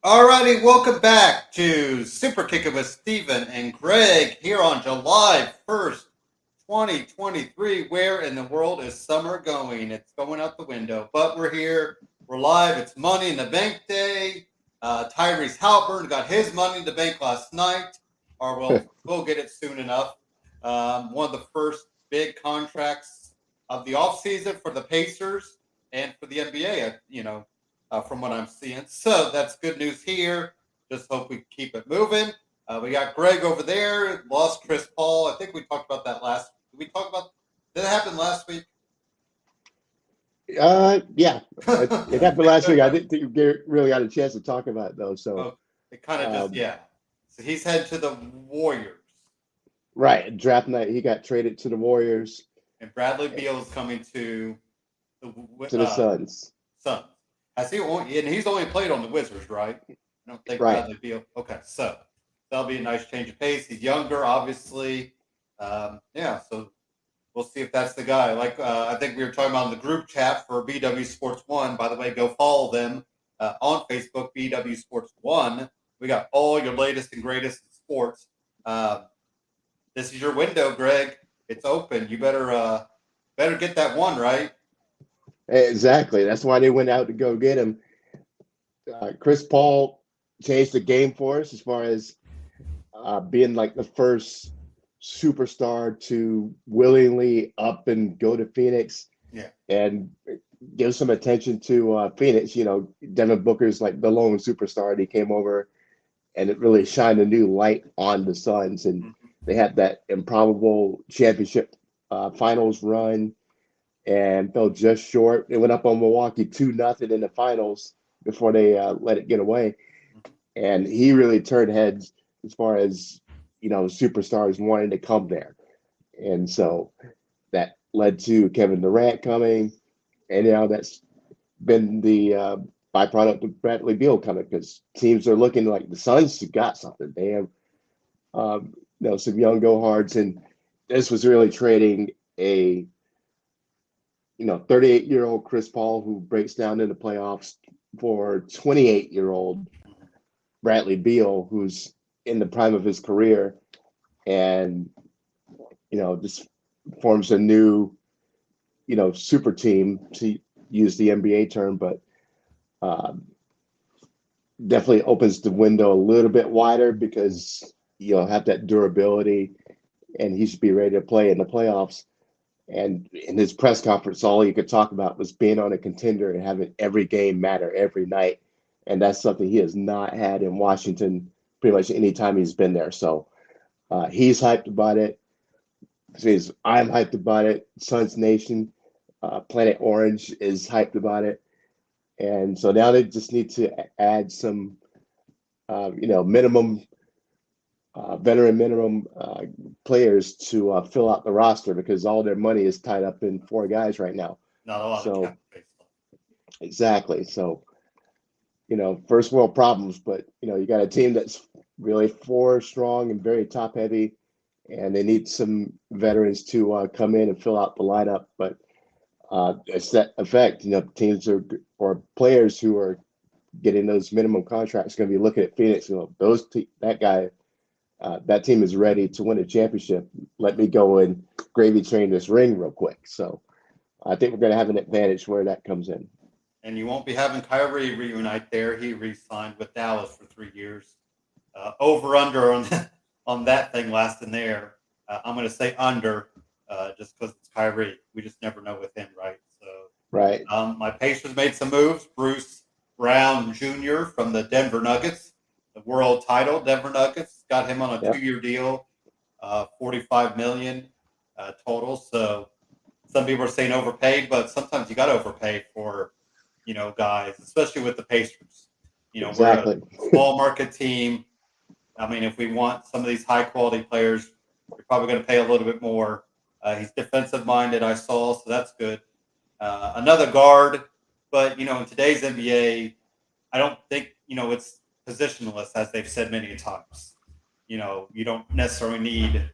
Alrighty, welcome back to Superkickin with Steven and Greg here on July 1st, 2023. Where in the world is summer going? It's going out the window, but we're here. We're live. It's Money in the Bank Day. Tyrese Halliburton got his money in the bank last night, or we'll get it soon enough. One of the first big contracts of the offseason for the Pacers and for the NBA. From what I'm seeing. So that's good news here. Just hope we keep it moving. We got Greg over there. Lost Chris Paul. I think we talked about that last. Did we talk about? Did it happen last week? Yeah, it happened last week. I didn't think we really got a chance to talk about it though. So, Oh, it kind of just um, yeah. So he's headed to the Warriors, right, draft night, he got traded to the Warriors, and Bradley Beal is coming to the to the Suns. Suns. Has he only? And he's only played on the Wizards, right? I don't think Right. Bradley Beal. Okay, so that'll be a nice change of pace. He's younger, obviously. Yeah, so we'll see if that's the guy. Like I think we were talking about in the group chat for BW Sports One. By the way, go follow them on Facebook, BW Sports One. We got all your latest and greatest in sports. Uh, this is your window, Greg. It's open. You better get that one right. Exactly. That's why they went out to go get him. Chris Paul changed the game for us as far as being like the first superstar to willingly up and go to Phoenix Yeah. and give some attention to Phoenix. Devin Booker's like the lone superstar. And he came over and it really shined a new light on the Suns. And Mm-hmm. they had that improbable championship finals run and fell just short. They went up on Milwaukee 2-0 in the finals before they let it get away. And he really turned heads as far as superstars wanting to come there. And so that led to Kevin Durant coming, and that's been the byproduct of Bradley Beal coming because teams are looking like the Suns got something. They have some young go hards, and this was really trading a 38-year-old Chris Paul who breaks down in the playoffs for 28-year-old Bradley Beal who's in the prime of his career, and just forms a new super team, to use the NBA term, but um, definitely opens the window a little bit wider because you'll have that durability, and he should be ready to play in the playoffs. And in his press conference, all he could talk about was being on a contender and having every game matter every night. And that's something he has not had in Washington pretty much any time he's been there. So he's hyped about it. I'm hyped about it. Suns Nation, Planet Orange is hyped about it. And so now they just need to add some, minimum veteran minimum players to fill out the roster because all their money is tied up in four guys right now. Not a lot of So cap space left. exactly. So first world problems, but you got a team that's really four strong and very top heavy, and they need some veterans to come in and fill out the lineup. But it's that effect. Teams or players who are getting those minimum contracts going to be looking at Phoenix. That guy. That team is ready to win a championship. Let me go and gravy train this ring real quick. So I think we're going to have an advantage where that comes in. And you won't be having Kyrie reunite there. He re-signed with Dallas for 3 years. Over under on on that thing lasting there. I'm going to say under, just because it's Kyrie. We just never know with him, right? So Right. my Pacers made some moves. Bruce Brown Jr. from the Denver Nuggets, the world title Denver Nuggets, got him on a Yep. 2-year deal, 45 million total. So some people are saying overpaid, but sometimes you got to overpay for guys, especially with the Pacers. We're a Exactly. small market team. I mean, if we want some of these high quality players, you're probably going to pay a little bit more. He's defensive minded, I saw, so that's good. Another guard, but in today's NBA, I don't think it's positionless, as they've said many times. You don't necessarily need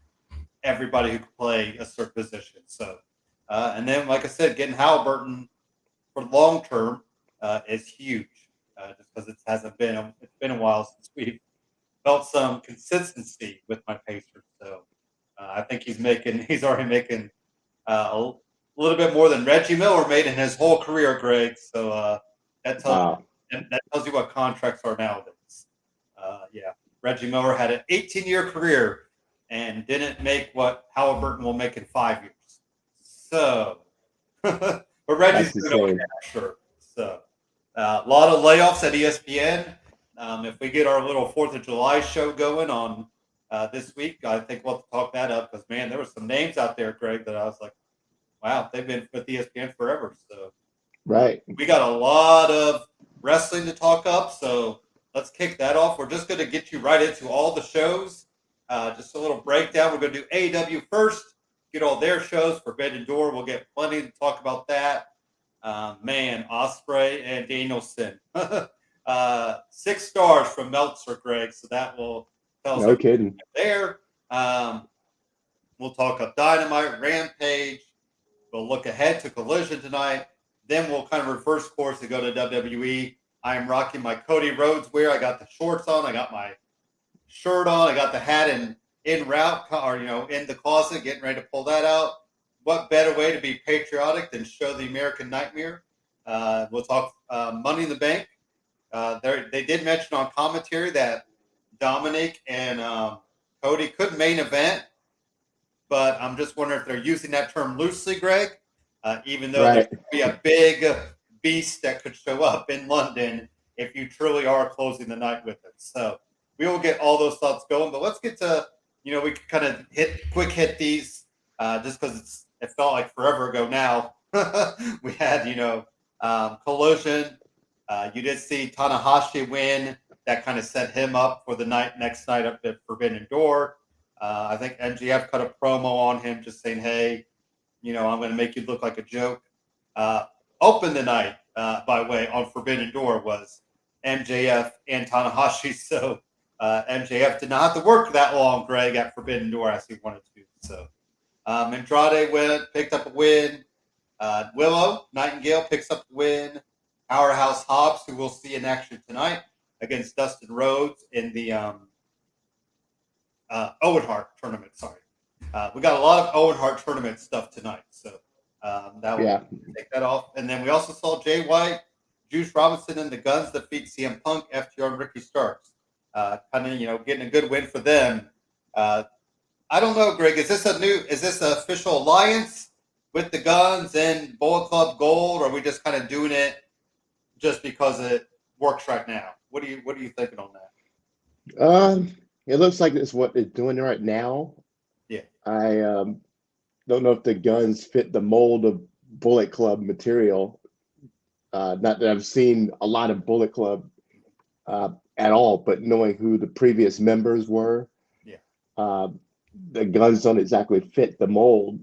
everybody who can play a certain position. So, and then, like I said, getting Halliburton for long term is huge. just because it's been a while since we've felt some consistency with my Pacers. So I think he's already making a little bit more than Reggie Miller made in his whole career, Greg. So that tells Wow. that tells you what contracts are nowadays. Yeah, Reggie Miller had an 18-year career and didn't make what Halliburton will make in 5 years. So, but Reggie's That's doing okay, insane. I'm sure. So, a lot of layoffs at ESPN. If we get our little 4th of July show going on this week, I think we'll have to talk that up because, man, there were some names out there, Greg, that I was like, wow, they've been with ESPN forever. So Right. we got a lot of wrestling to talk up. So let's kick that off. We're just going to get you right into all the shows. Just a little breakdown. We're going to do AEW first, get all their shows. Forbidden Door, we'll get plenty to talk about that. Man, Ospreay and Danielson. 6 stars from Meltzer, Greg. So that will tell us No kidding. there. We'll talk up Dynamite, Rampage. We'll look ahead to Collision tonight. Then we'll kind of reverse course and go to WWE. I am rocking my Cody Rhodes wear. I got the shorts on. I got my shirt on. I got the hat in route or, in the closet, getting ready to pull that out. What better way to be patriotic than show the American Nightmare? We'll talk Money in the Bank. They did mention on commentary that Dominic and Cody could main event, but I'm just wondering if they're using that term loosely, Greg, even though there Right. could be a big beast that could show up in London if you truly are closing the night with it. So we will get all those thoughts going, but let's get to, we could kind of hit these just because it felt like forever ago now. We had, Collision. You did see Tanahashi win. That kind of set him up for the next night up at Forbidden Door. I think MGF cut a promo on him just saying, hey, I'm going to make you look like a joke. Open the night, by the way, on Forbidden Door was MJF and Tanahashi. So MJF did not have to work that long, Greg, at Forbidden Door as he wanted to. So Andrade picked up a win. Willow Nightingale picks up the win. Powerhouse Hobbs, who we'll see in action tonight against Dustin Rhodes in the Owen Hart tournament. Sorry. We got a lot of Owen Hart tournament stuff tonight. So that will take that off. And then we also saw Jay White, Juice Robinson, and the Guns defeat CM Punk, FTR, and Ricky Starks. Kind of, getting a good win for them. I don't know, Greg. Is this an official alliance with the Guns and Bullet Club Gold, or are we just kind of doing it just because it works right now? What are you thinking on that? It looks like it's what they're doing right now. Yeah. I don't know if the Guns fit the mold of Bullet Club material. Not that I've seen a lot of Bullet Club at all, but knowing who the previous members were, the Guns don't exactly fit the mold.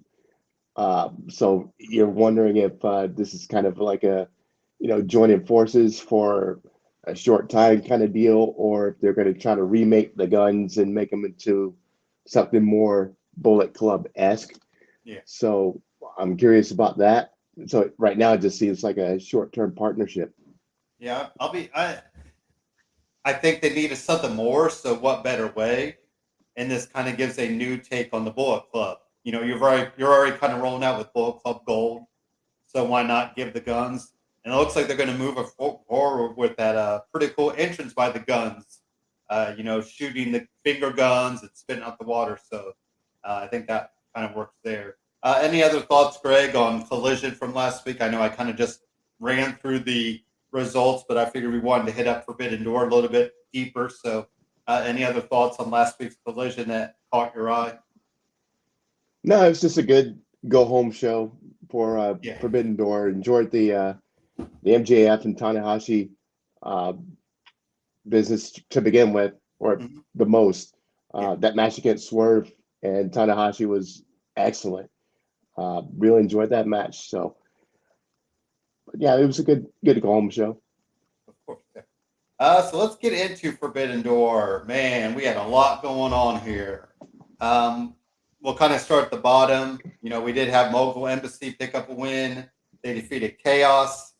So you're wondering if this is kind of like a, joining forces for a short time kind of deal, or if they're going to try to remake the Guns and make them into something more Bullet Club-esque. Yeah. So I'm curious about that. So right now it just seems like a short-term partnership. Yeah, I think they needed something more. So what better way? And this kind of gives a new take on the Bullet Club. You're already kind of rolling out with Bullet Club Gold. So why not give the Guns? And it looks like they're going to move forward with that pretty cool entrance by the Guns. Shooting the finger guns and spitting out the water. So I think that kind of works there. Any other thoughts, Greg, on Collision from last week? I know I kind of just ran through the results, but I figured we wanted to hit up Forbidden Door a little bit deeper. So any other thoughts on last week's Collision that caught your eye? No, it's just a good go-home show for Forbidden Door. Enjoyed the MJF and Tanahashi business to begin with, or the most. That match against Swerve and Tanahashi was excellent. Really enjoyed that match. So, yeah, it was a good go-home show. Of course. So let's get into Forbidden Door. Man, we had a lot going on here. We'll kind of start at the bottom. We did have Mogul Embassy pick up a win. They defeated Chaos.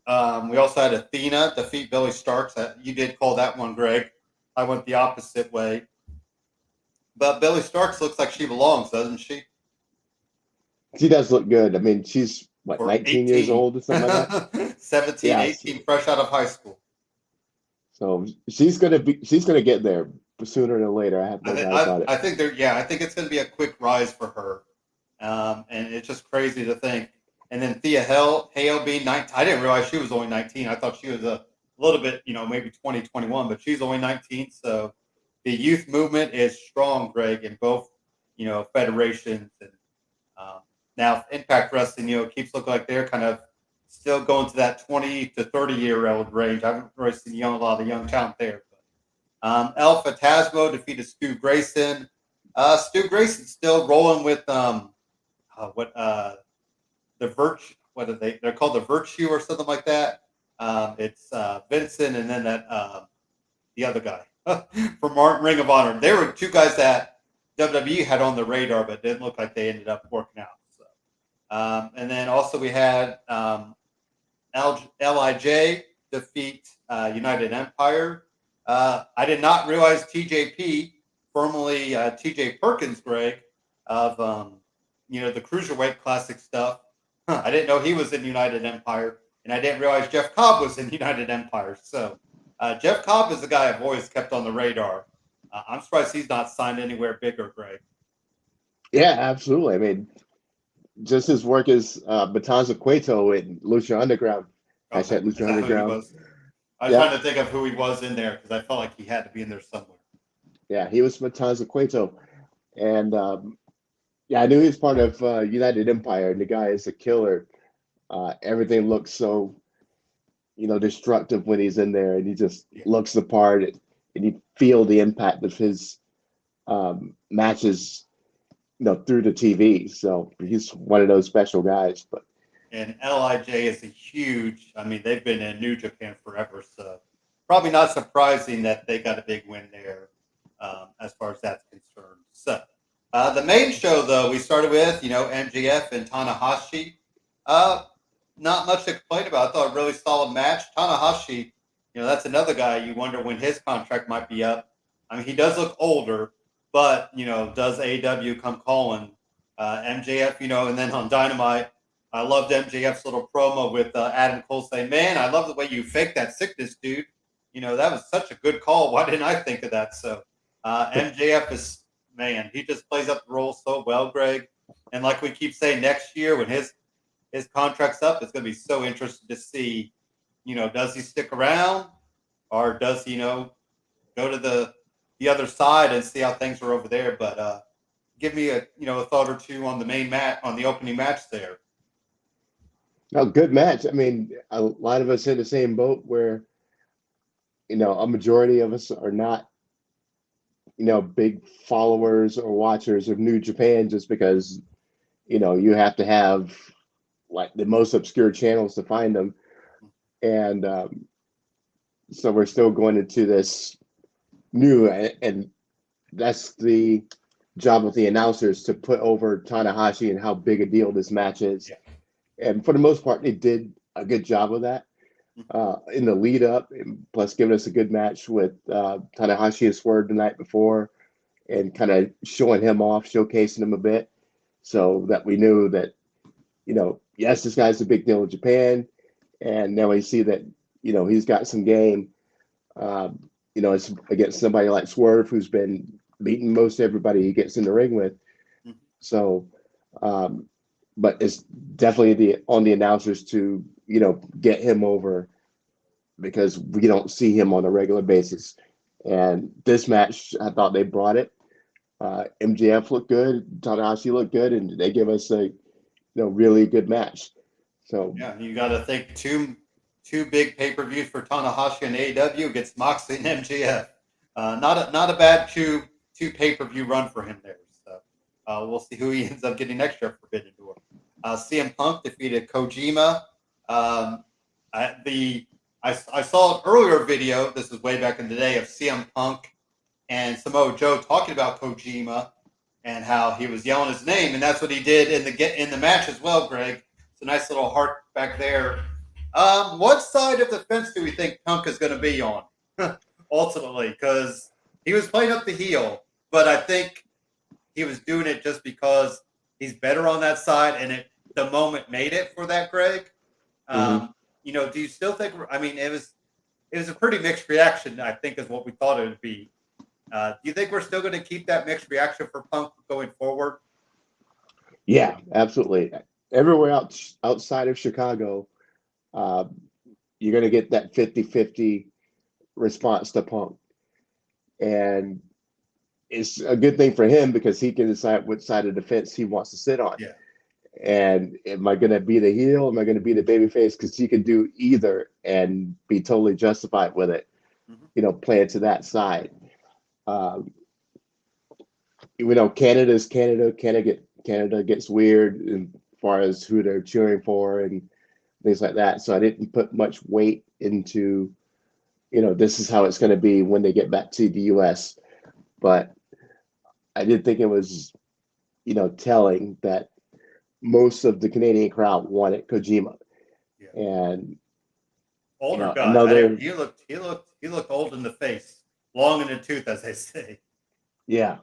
We also had Athena defeat Billy Starks. You did call that one, Greg. I went the opposite way. But Billy Starks looks like she belongs, doesn't she? She does look good. I mean, she's what, For 19 years 18. old or something like that. 17, Yeah. 18, fresh out of high school. So she's gonna get there sooner than later. I have no doubt about it. I think I think it's going to be a quick rise for her. And it's just crazy to think. And then Thea Hale being 19. I didn't realize she was only 19. I thought she was a little bit, maybe 20, 21, but she's only 19. So the youth movement is strong, Greg, in both, federations. And now Impact Wrestling, keeps looking like they're kind of still going to that 20 to 30-year-old range. I haven't really seen a lot of the young talent there. But Alpha Tasmo defeated Stu Grayson. Stu Grayson's still rolling with the Virtue, what are they? They're called the Virtue or something like that. It's Vincent and then that the other guy from Ring of Honor. They were two guys that WWE had on the radar, but didn't look like they ended up working out. So, and then also we had LIJ defeat United Empire. I did not realize TJP, formerly TJ Perkins, Greg, of the Cruiserweight Classic stuff. I didn't know he was in United Empire, and I didn't realize Jeff Cobb was in United Empire. So Jeff Cobb is the guy I've always kept on the radar. I'm surprised he's not signed anywhere bigger, Greg. Yeah, absolutely. I mean, just his work as Matanza Cueto in Lucha Underground. I said Lucha Underground. I was trying to think of who he was in there because I felt like he had to be in there somewhere. Yeah, he was Matanza Cueto. And I knew he was part of United Empire, and the guy is a killer. Everything looks so, destructive when he's in there, and he just looks the part, and you feel the impact of his matches, through the TV. So he's one of those special guys. And LIJ is they've been in New Japan forever, so probably not surprising that they got a big win there as far as that's concerned. So the main show, though, we started with, MJF and Tanahashi. Not much to complain about. I thought a really solid match. Tanahashi, that's another guy you wonder when his contract might be up. I mean, he does look older, but, does AEW come calling? MJF, and then on Dynamite, I loved MJF's little promo with Adam Cole saying, "Man, I love the way you fake that sickness, dude. That was such a good call. Why didn't I think of that?" So MJF is, man, he just plays up the role so well, Greg. And like we keep saying, next year when his contract's up, it's going to be so interesting to see, does he stick around or does he, go to the other side and see how things are over there. But give me a thought or two on the main match, on the opening match there. No, good match. I mean, a lot of us in the same boat where, a majority of us are not, big followers or watchers of New Japan just because, you have to have like the most obscure channels to find them. And so we're still going into this new, and that's the job of the announcers to put over Tanahashi and how big a deal this match is. Yeah. And for the most part, they did a good job of that in the lead up, and plus giving us a good match with Tanahashi and Swerve the night before and kind of showing him off, showcasing him a bit so that we knew that, yes, this guy's a big deal in Japan. And now we see that, he's got some game, it's against somebody like Swerve, who's been beating most everybody he gets in the ring with. So, but it's definitely on the announcers to, get him over because we don't see him on a regular basis. And this match, I thought they brought it. MJF looked good, Tanahashi looked good, and they give us a really good match. So yeah, you got to think two big pay-per-views for Tanahashi and AEW against Moxley and MJF. Not a bad two pay-per-view run for him there. So we'll see who he ends up getting next year at Forbidden Door. CM Punk defeated Kojima. I saw an earlier video. This is way back in the day of CM Punk and Samoa Joe talking about Kojima and how he was yelling his name, and that's what he did in the match as well, Greg. It's a nice little heart back there What side of the fence do we think Punk is going to be on ultimately? Because he was playing up the heel, but I think he was doing it just because he's better on that side, and the moment made it for that, Greg. Mhm. Do you still think? I mean, it was a pretty mixed reaction. I think is what we thought it would be. Do you think we're still going to keep that mixed reaction for Punk going forward? Yeah, absolutely. Everywhere outside of Chicago, uh, you're going to get that 50-50 response to Punk. And it's a good thing for him because he can decide which side of the fence he wants to sit on. Yeah. And am I going to be the heel? Am I going to be the babyface? Because he can do either and be totally justified with it, playing to that side. Um, Canada's Canada. Canada gets weird as far as who they're cheering for and things like that. So I didn't put much weight into, this is how it's going to be when they get back to the U.S. But I did think it was, telling that most of the Canadian crowd wanted Kojima, Yeah. and Older guy. another, He looked old in the face, long in the tooth, as they say. yeah.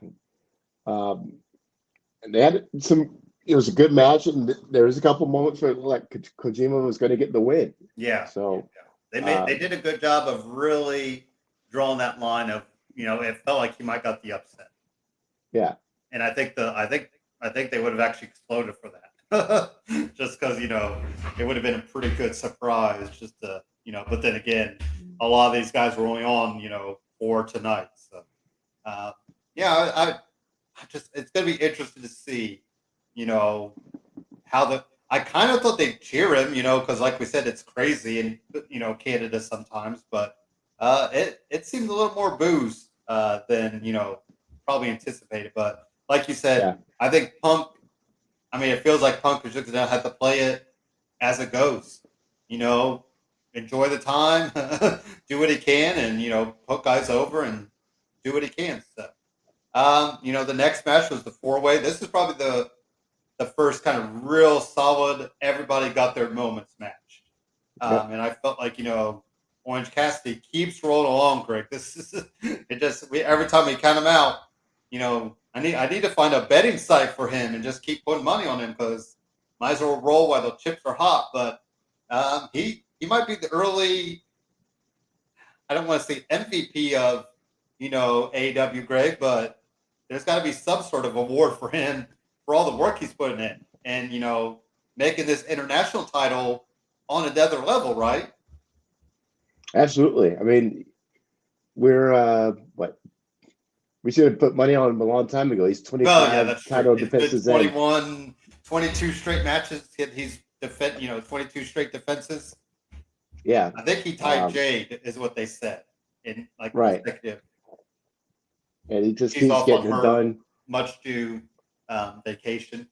And they had some. It was a good match, and there was a couple moments where like Kojima was going to get the win. Yeah. So They did a good job of really drawing that line of it felt like he might got the upset, yeah, and I think they would have actually exploded for that, just because it would have been a pretty good surprise. Just to but then again, a lot of these guys were only on for tonight, so yeah, I just it's gonna be interesting to see how I kind of thought they'd cheer him, because like we said, it's crazy in Canada sometimes, but it seems a little more booze than probably anticipated. But like you said, yeah, I think Punk. I mean, it feels like Punk is just gonna have to play it as it goes. You know, enjoy the time, do what he can, and put guys over and do what he can. So, the next match was the four-way. This is probably the first kind of real solid, everybody got their moments match. yep, And I felt like, Orange Cassidy keeps rolling along, Greg. This is every time we count him out, I need to find a betting site for him and just keep putting money on him because might as well roll while the chips are hot. But he might be the early, I don't want to say MVP of AEW, Greg, but there's got to be some sort of award for him for all the work he's putting in and making this international title on another level, right? absolutely. I mean, we're what we should have put money on him a long time ago. He's Well, yeah, 25 that's true. title He's been defenses in. 22 straight matches. He's 22 straight defenses. Yeah, I think he tied Jade, is what they said in like right. consecutive. And he just She's keeps off getting on it her done. much due vacation.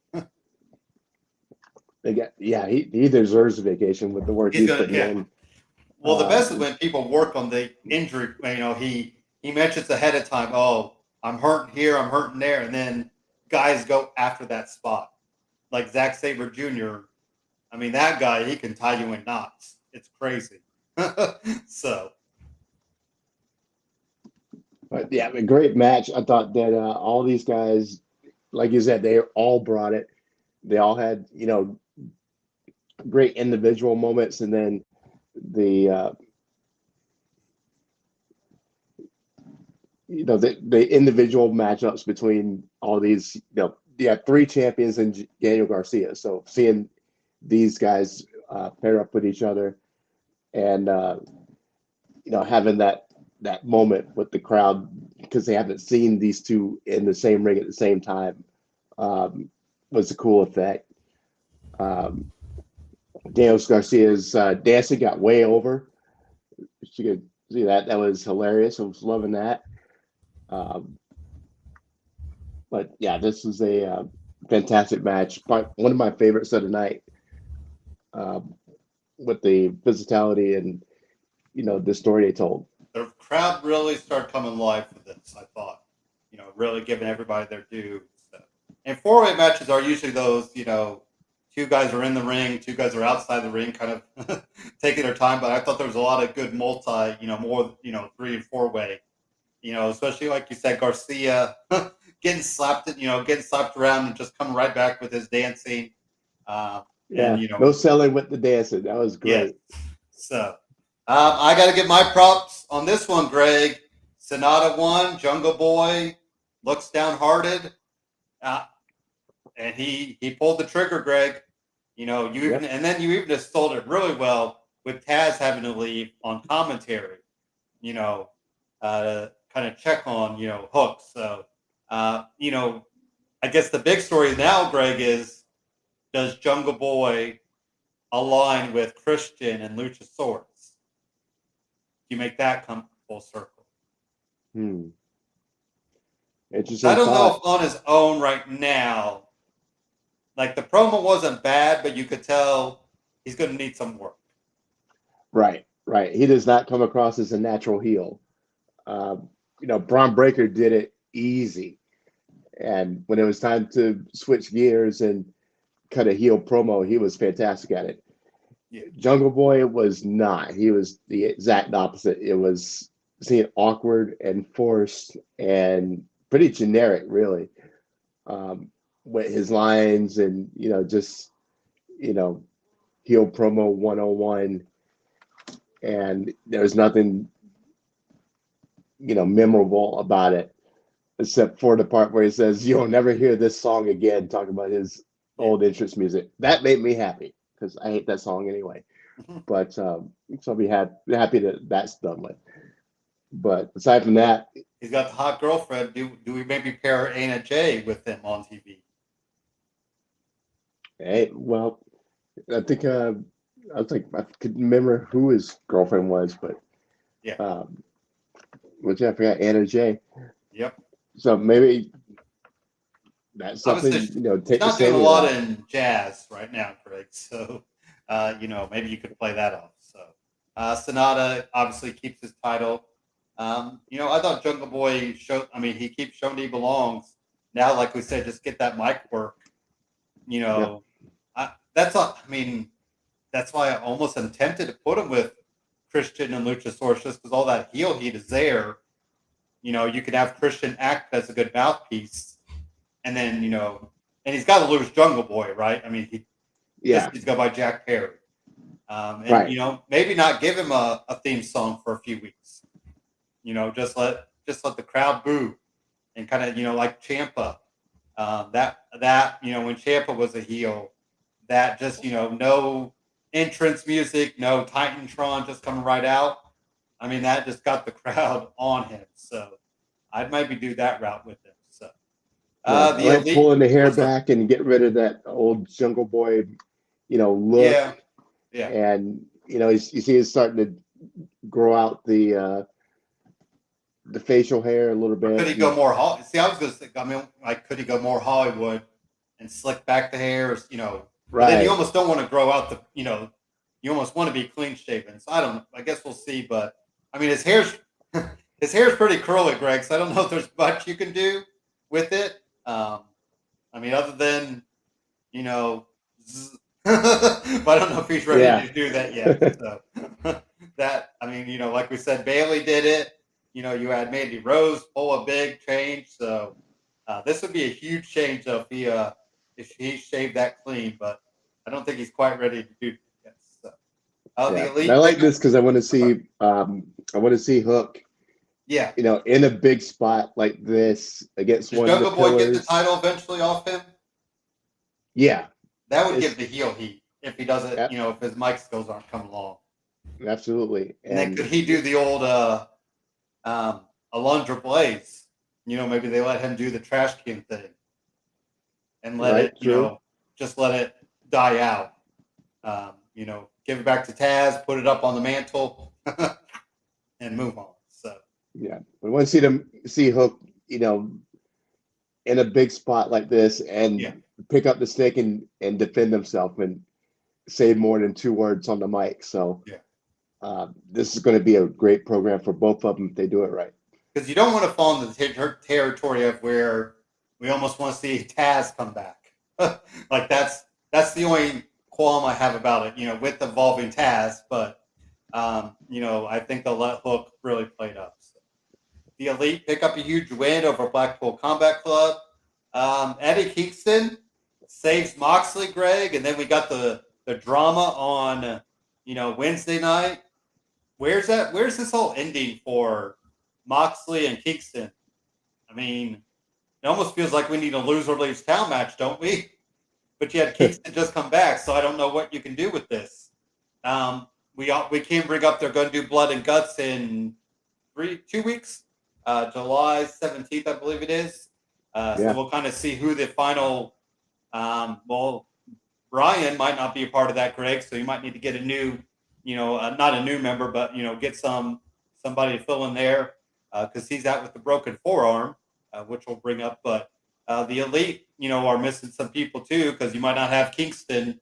He deserves a vacation with the work He's he's gonna, putting yeah. in. Well, the best is when people work on the injury. He mentions ahead of time. Oh, I'm hurting here. I'm hurting there, and then guys go after that spot. Like Zack Sabre Jr. I mean, that guy he can tie you in knots. It's crazy. So But yeah, a great match. I thought that all these guys, like you said, they all brought it. They all had, great individual moments, and then the the individual matchups between all these. You have three champions in Daniel Garcia. So seeing these guys pair up with each other and having that moment with the crowd because they haven't seen these two in the same ring at the same time was a cool effect. Um, Daniel Garcia's dancing got way over. You could see that. That was hilarious. I was loving that. Um, but yeah, this was a fantastic match. One of my favorites of the night um, with the physicality and the story they told. the crowd really started coming live for this. I thought, really giving everybody their due. So. And four-way matches are usually those, two guys are in the ring, two guys are outside the ring, kind of taking their time. But I thought there was a lot of good multi, more, 3 and 4 way, especially like you said, Garcia getting slapped, getting slapped around and just coming right back with his dancing. Yeah, And no selling with the dancing. That was yes. great. So I got to give my props on this one, Greg. Sonata won. Jungle Boy looks downhearted, and he pulled the trigger, Greg. And then you even just sold it really well with Taz having to leave on commentary. Kind of check on hooks. So I guess the big story now, Greg, is does Jungle Boy align with Christian and Luchasaurus? You make that come full circle. Interesting. I don't know if on his own right now, like the promo wasn't bad, but you could tell he's going to need some work. Right. He does not come across as a natural heel. Braun Breaker did it easy. And when it was time to switch gears and cut a heel promo, he was fantastic at it. Yeah. Jungle Boy was not. He was the exact opposite. It was seeing awkward and forced and pretty generic, really, with his lines and, just, heel promo 101. And there was nothing, memorable about it, except for the part where he says, "You'll never hear this song again," talking about his old entrance music. That made me happy because I hate that song anyway. But so I'll be happy that that's done with. But aside from that, he's got the hot girlfriend. Do we maybe pair Anna Jay with him on TV? Hey, well, I think I could remember who his girlfriend was, but yeah, which I forgot, Anna Jay. Yep. So maybe that's something, He's take not doing a lot in jazz right now, Greg. So, maybe you could play that off. So, Sonata obviously keeps his title. I thought Jungle Boy he keeps showing he belongs. Now, like we said, just get that mic work. Yep. That's why I almost am tempted to put him with Christian and Luchasaurus just because all that heel heat is there. You could have Christian act as a good mouthpiece, and then and he's got to lose Jungle Boy, right? He's go by Jack Perry, and maybe not give him a theme song for a few weeks. Just let the crowd boo, and kind of like Ciampa, when Ciampa was a heel, that just no entrance music, no Titantron just coming right out. That just got the crowd on him. So I'd maybe do that route with him. So like pulling the hair back and get rid of that old Jungle Boy, look. Yeah. And you see it's starting to grow out the facial hair a little bit. Or could he go more Hollywood? See, I was going to say, could he go more Hollywood and slick back the hair? Right. Then you almost don't want to grow out you almost want to be clean shaven. So I don't know. I guess we'll see. But his hair's pretty curly, Greg. So I don't know if there's much you can do with it. Other than but I don't know if he's ready to do that yet. So like we said, Bailey did it. You had Mandy Rose pull a big change. So this would be a huge change if he shaved that clean. But I don't think he's quite ready to do it yet. So the Elite. I like this because I want to see Hook. Yeah. In a big spot like this against one of the Jungle Boy pillars. get the title eventually off him? Yeah. That would give the heel heat if he doesn't, if his mic skills aren't coming along. Absolutely. And then could he do the old Alundra Blaze? Maybe they let him do the trash can thing and let just let it die out. Give it back to Taz, put it up on the mantle, and move on. So yeah, we want to see Hook, in a big spot like this and pick up the stick and defend himself and say more than 2 words on the mic. So this is going to be a great program for both of them if they do it right. Because you don't want to fall into the territory of where we almost want to see Taz come back. Like that's that's the only qualm I have about it. With evolving Taz, but I think the let hook really played up. So. The Elite pick up a huge win over Blackpool Combat Club. Eddie Kingston saves Moxley, Greg, and then we got the drama on Wednesday night. Where's this whole ending for Moxley and Kingston? I mean, it almost feels like we need a loser leaves town match, don't we? But you had Kingston just come back, so I don't know what you can do with this. We can bring up they're going to do Blood and Guts in 2 weeks, July 17th, I believe it is. So we'll kind of see who the final. Well, Brian might not be a part of that, Greg. So you might need to get a new, not a new member, but get somebody to fill in there because he's out with the broken forearm, which we'll bring up. But the Elite, are missing some people too because you might not have Kingston,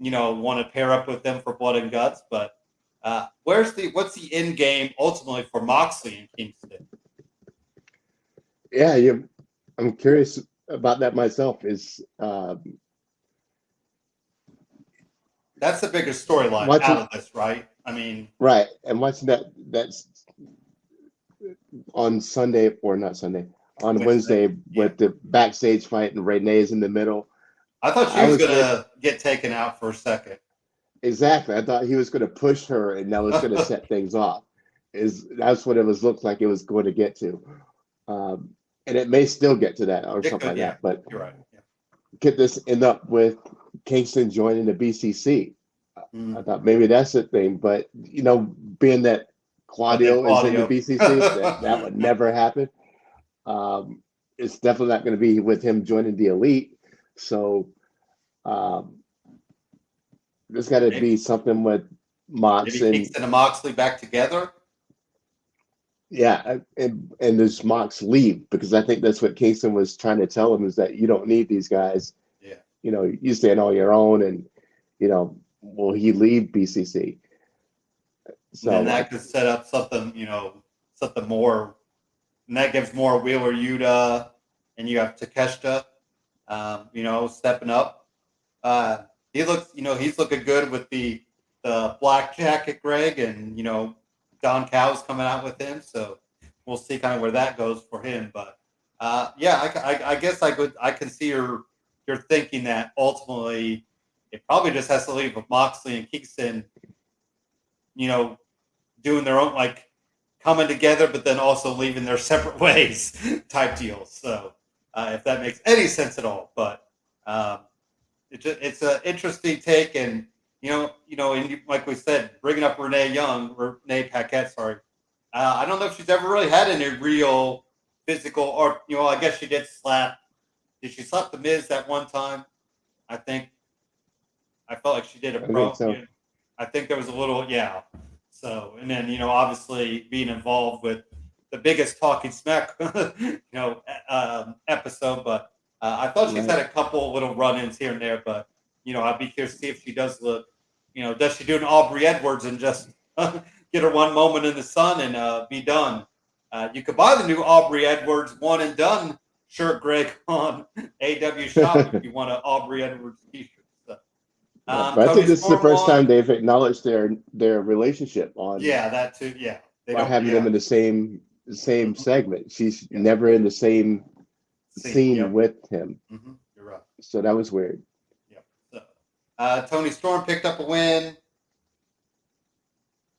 want to pair up with them for Blood and Guts. But what's the end game ultimately for Moxley and Kingston? Yeah, I'm curious about that myself. That's the biggest storyline out of this, right? I mean, right. And watching that's on Sunday or not Sunday, on Wednesday with the backstage fight and Renee's in the middle. I thought she was going to get taken out for a second. Exactly. I thought he was going to push her and that was going to set things off. That's what it looked like it was going to get to. And it may still get to that or something like that. But you're right. Yeah. Could this end up with Kingston joining the BCC? I thought maybe that's the thing. But, being that Claudio is in the BCC, that would never happen. It's definitely not going to be with him joining the Elite. So there's got to be something with Mox and Kingston and Moxley back together. Yeah, and does Mox leave? Because I think that's what Kingston was trying to tell him is that you don't need these guys. Yeah. You stand on your own, and will he leave BCC? So then that could set up something, something more, and that gives more Wheeler Yuta, and you have Takeshita, stepping up. He looks, he's looking good with the black jacket, Greg, and Don Cow's coming out with him, so we'll see kind of where that goes for him. But I guess I can see your thinking that ultimately it probably just has to leave with Moxley and Kingston, doing their own, like coming together, but then also leaving their separate ways type deal. So if that makes any sense at all, but it's an interesting take and. And like we said, bringing up Renee Paquette, sorry. I don't know if she's ever really had any real physical, or I guess she did slap. Did she slap the Miz that one time? I felt like she did a pro. I think there was a little, yeah. So, and then obviously being involved with the biggest talking smack, episode. But I thought she's had a couple little run-ins here and there, but. I'd be curious to see if she does look, does she do an Aubrey Edwards and just get her one moment in the sun and be done? You could buy the new Aubrey Edwards one and done shirt, Greg, on AW Shop if you want an Aubrey Edwards t-shirt. So, but I think this is the first time they've acknowledged their relationship on. Yeah, that too. Yeah, by having them in the same segment. She's never in the same scene with him. Mm-hmm. You're right. So that was weird. Tony Storm picked up a win.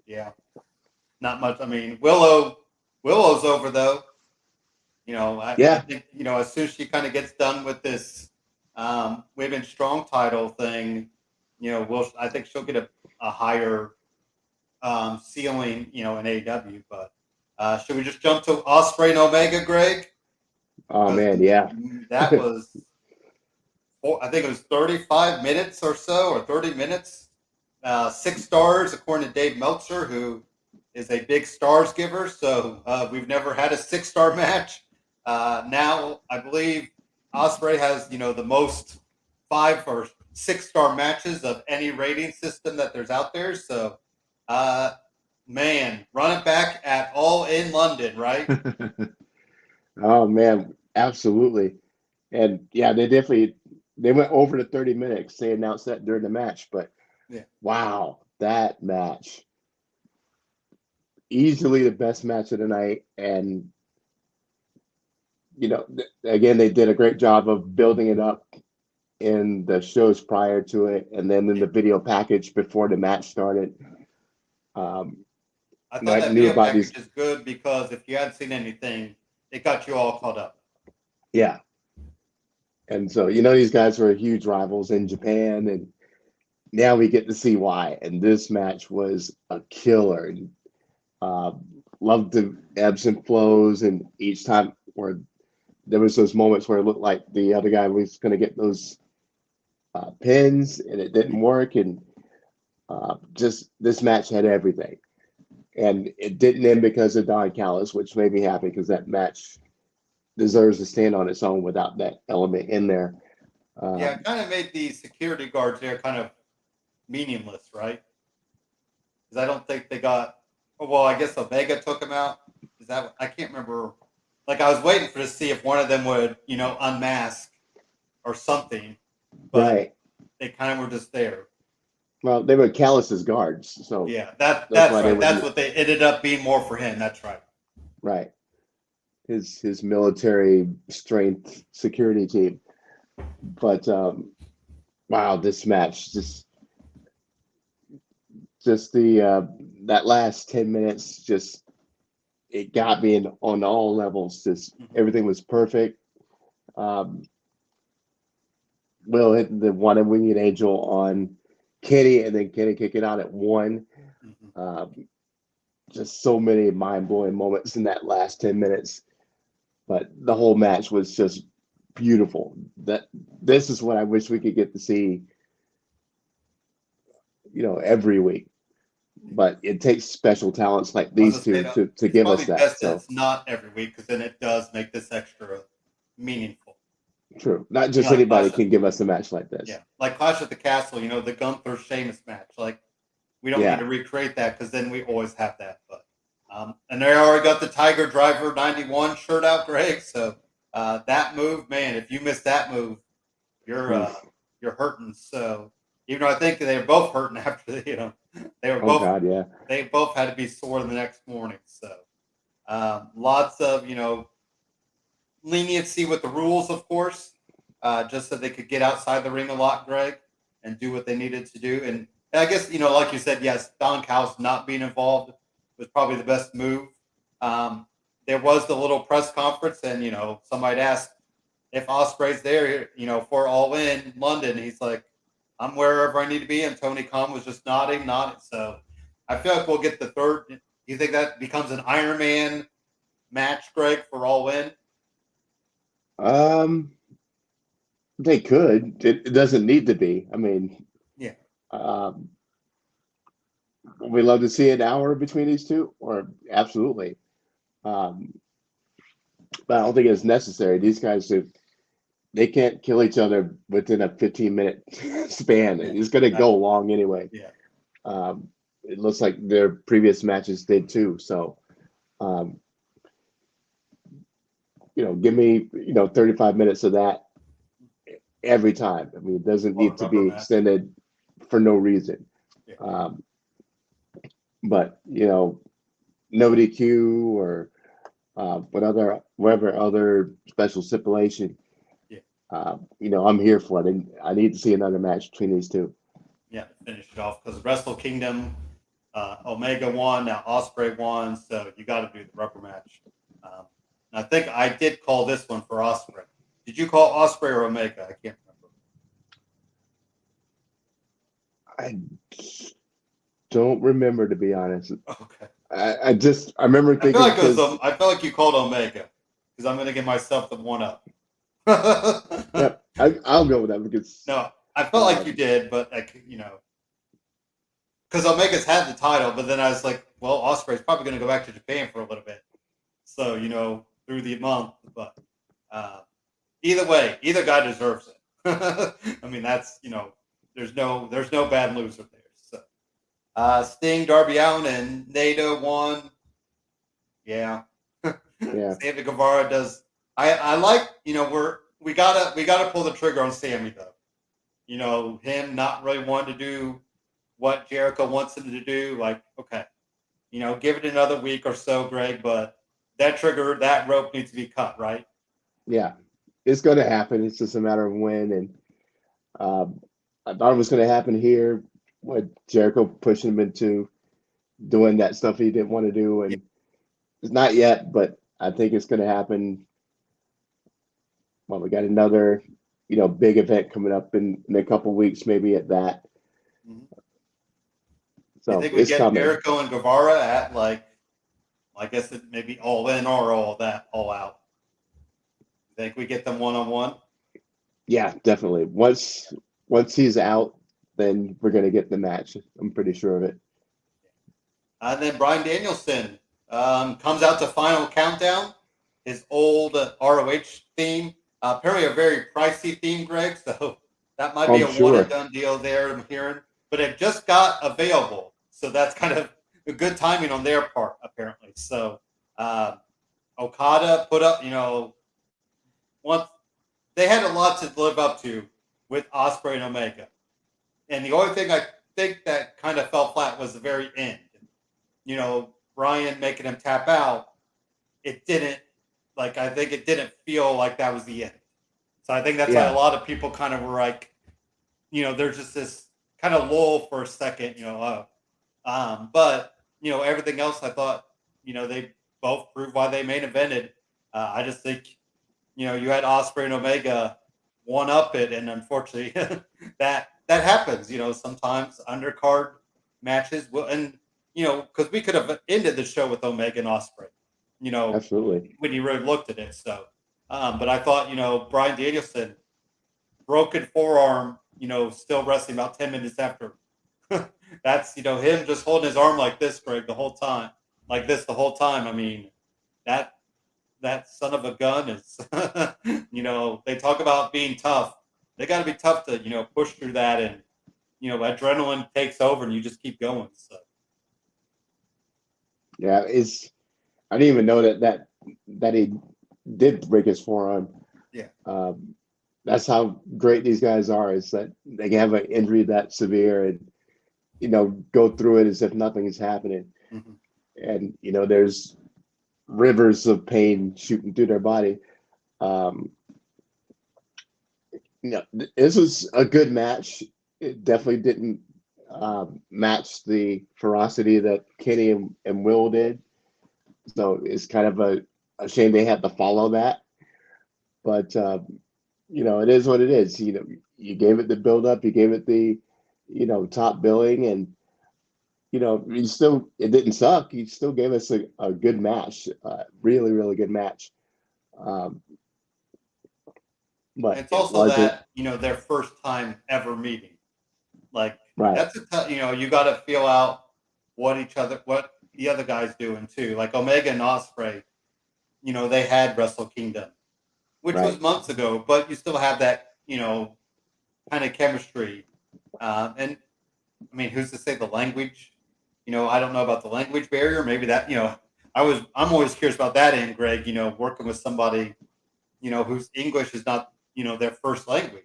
Yeah, not much. I mean, Willow's over though. I think as soon as she kind of gets done with this women's strong title thing, I think she'll get a higher ceiling, in AEW. But should we just jump to Ospreay and Omega, Greg? Oh man, yeah, that was. I think it was 35 minutes or so, or 30 minutes. 6 stars, according to Dave Meltzer, who is a big stars giver. So we've never had a 6-star match. Now, I believe Ospreay has, the most 5 or 6-star matches of any rating system that there's out there. So, man, run it back at All in London, right? Oh man, absolutely. And yeah, they definitely they went over to 30 minutes. They announced that during the match, but Yeah. wow, that match. Easily the best match of the night. And, again, they did a great job of building it up in the shows prior to it, and then in the video package before the match started. I I thought that knew video about package these. is good because if you hadn't seen anything, it got you all caught up. Yeah. And so, these guys were huge rivals in Japan, and now we get to see why. And this match was a killer. And loved the ebbs and flows, and each time where there was those moments where it looked like the other guy was going to get those pins, and it didn't work. And just this match had everything. And it didn't end because of Don Callis, which made me happy because that match deserves to stand on its own without that element in there. Yeah, it kind of made the security guards there kind of meaningless, right? Because I don't think they got. Well, I guess Omega took him out. Is that? I can't remember. Like I was waiting to see if one of them would, unmask or something, but Right. they kind of were just there. Well, they were Callis's guards, so Yeah, that's that's why they right. were That's what they ended up being more for him. That's right. right. His military strength security team. But wow, this match just the that last 10 minutes just it got me on all levels. Just everything was perfect. Will hit the one and winged angel on Kenny, and then Kenny kicking out at one. Just so many mind-blowing moments in that last 10 minutes. But the whole match was just beautiful. This is what I wish we could get to see, every week. But it takes special talents like I was these gonna say two that to it's give us probably that. best that So it's not every week because then it does make this extra meaningful. true. Not just Like anybody can give us a match like this. Yeah, like Clash at the Castle, the Gunther Sheamus match. Like we don't Yeah. need to recreate that because then we always have that. But and they already got the Tiger Driver 91 shirt out, Greg. So that move, man, if you miss that move, you're hurting. So even though I think they were both hurting after they were Oh both God, yeah. they both had to be sore the next morning. So lots of leniency with the rules, of course, just so they could get outside the ring a lot, Greg, and do what they needed to do. And I guess like you said, yes, Don Callis not being involved was probably the best move. There was the little press conference, and somebody asked if Ospreay's there, for All In London. He's like, I'm wherever I need to be, and Tony Khan was just nodding. So I feel like we'll get the third. Do you think that becomes an Iron Man match, Greg, for All In? They could. It doesn't need to be. I mean, Yeah. We love to see an hour between these two, or absolutely. But I don't think it's necessary. These guys, they can't kill each other within a 15-minute span. It's going to go long anyway. Yeah. It looks like their previous matches did too. So, give me 35 minutes of that every time. I mean, it doesn't need to be extended for no reason. Yeah. But no DQ or whatever other special stipulation. Yeah. I'm here for it, and I need to see another match between these two. Yeah, finish it off because Wrestle Kingdom, Omega won, now Ospreay won, so you got to do the rubber match. I think I did call this one for Ospreay. Did you call Ospreay or Omega? I can't remember. I don't remember, to be honest. Okay. I remember thinking. I felt like you called Omega because I'm going to give myself the one up. Yep, I'll go with that because no, I felt like you did, but because Omega's had the title, but then I was like, well, Ospreay's probably going to go back to Japan for a little bit, so through the month. But either way, either guy deserves it. I mean, that's there's no bad loser there. So Sting, Darby Allin, and Naito won. Yeah. Yeah. Sammy Guevara does. I like we gotta pull the trigger on Sammy though. him not really wanting to do what Jericho wants him to do. Like, okay, give it another week or so, Greg, but that rope needs to be cut, right? Yeah, it's going to happen. It's just a matter of when. And I thought it was going to happen here with Jericho pushing him into doing that stuff he didn't want to do. Yeah. And it's not yet, but I think it's going to happen. Well, we got another, big event coming up in a couple weeks, maybe at that. Mhm. You So think we it's get coming. Jericho and Guevara at I guess it may be all in or all out? You think we get them 1-on-1? Yeah, definitely. Once he's out, then we're going to get the match. I'm pretty sure of it. And then Brian Danielson comes out to Final Countdown, his old ROH theme. Apparently a very pricey theme, Greg, so that might be I'm a one sure. and done deal there, I'm hearing. But it just got available, so that's kind of a good timing on their part, apparently. So Okada put up, once they had a lot to live up to with Osprey and Omega. And the only thing I think that kind of fell flat was the very end. Brian making him tap out, it didn't I think it didn't feel like that was the end. So I think that's why a Yeah, lot of people kind of were like, there's just this kind of lull for a second, but everything else I thought, they both proved why they main evented. I just think, you had Osprey and Omega one up it, and unfortunately that happens. Sometimes undercard matches will, and because we could have ended the show with Omega and Osprey, absolutely. when you really looked at it. So, but I thought, Brian Danielson, broken forearm, still wrestling about 10 minutes after. That's, him just holding his arm like this, Greg, the whole time, like this the whole time. I mean, that that son of a gun is, they talk about being tough. They got to be tough to, push through that, and adrenaline takes over, and you just keep going. So Yeah, I didn't even know that he did break his forearm. yeah, That's how great these guys are. Is that they can have an injury that severe and go through it as if nothing is happening. hmm And there's rivers of pain shooting through their body. Um, this was a good match. It definitely didn't match the ferocity that Kenny and Will did. So it's kind of a shame they had to follow that. But it is what it is. You gave it the build up, you gave it the top billing, and it didn't suck. You still gave us a good match, really, really good match. Um, and but it's it also wasn't that their first time ever meeting. Like right, that's you got to feel out what the other guys doing too. Like Omega and Osprey, they had Wrestle Kingdom, which was right. months ago, but you still have that kind of chemistry. And I mean, who's to say the language? I don't know about the language barrier. Maybe that I'm always curious about that. And Greg, working with somebody whose English is not their first language.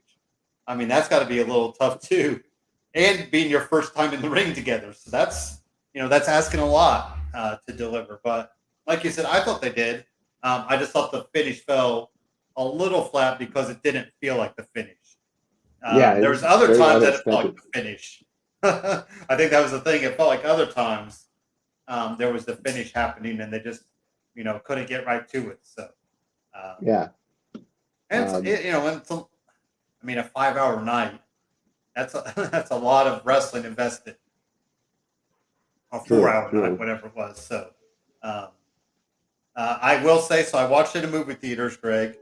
I mean, that's got to be a little tough too, and being your first time in the ring together. So that's asking a lot to deliver. But like you said, I thought they did. I just thought the finish fell a little flat because it didn't feel like the finish. Yeah, it There was was other very times that it felt like unexpected. the finish. I think that was the thing. It felt like other times there was the finish happening, and they just couldn't get right to it. So. Um, Yeah. and Um, I mean, a 5 hour night. That's a lot of wrestling invested. A four true, hour night, true. whatever it was. So, um, I will say, so I watched it in movie theaters, Greg,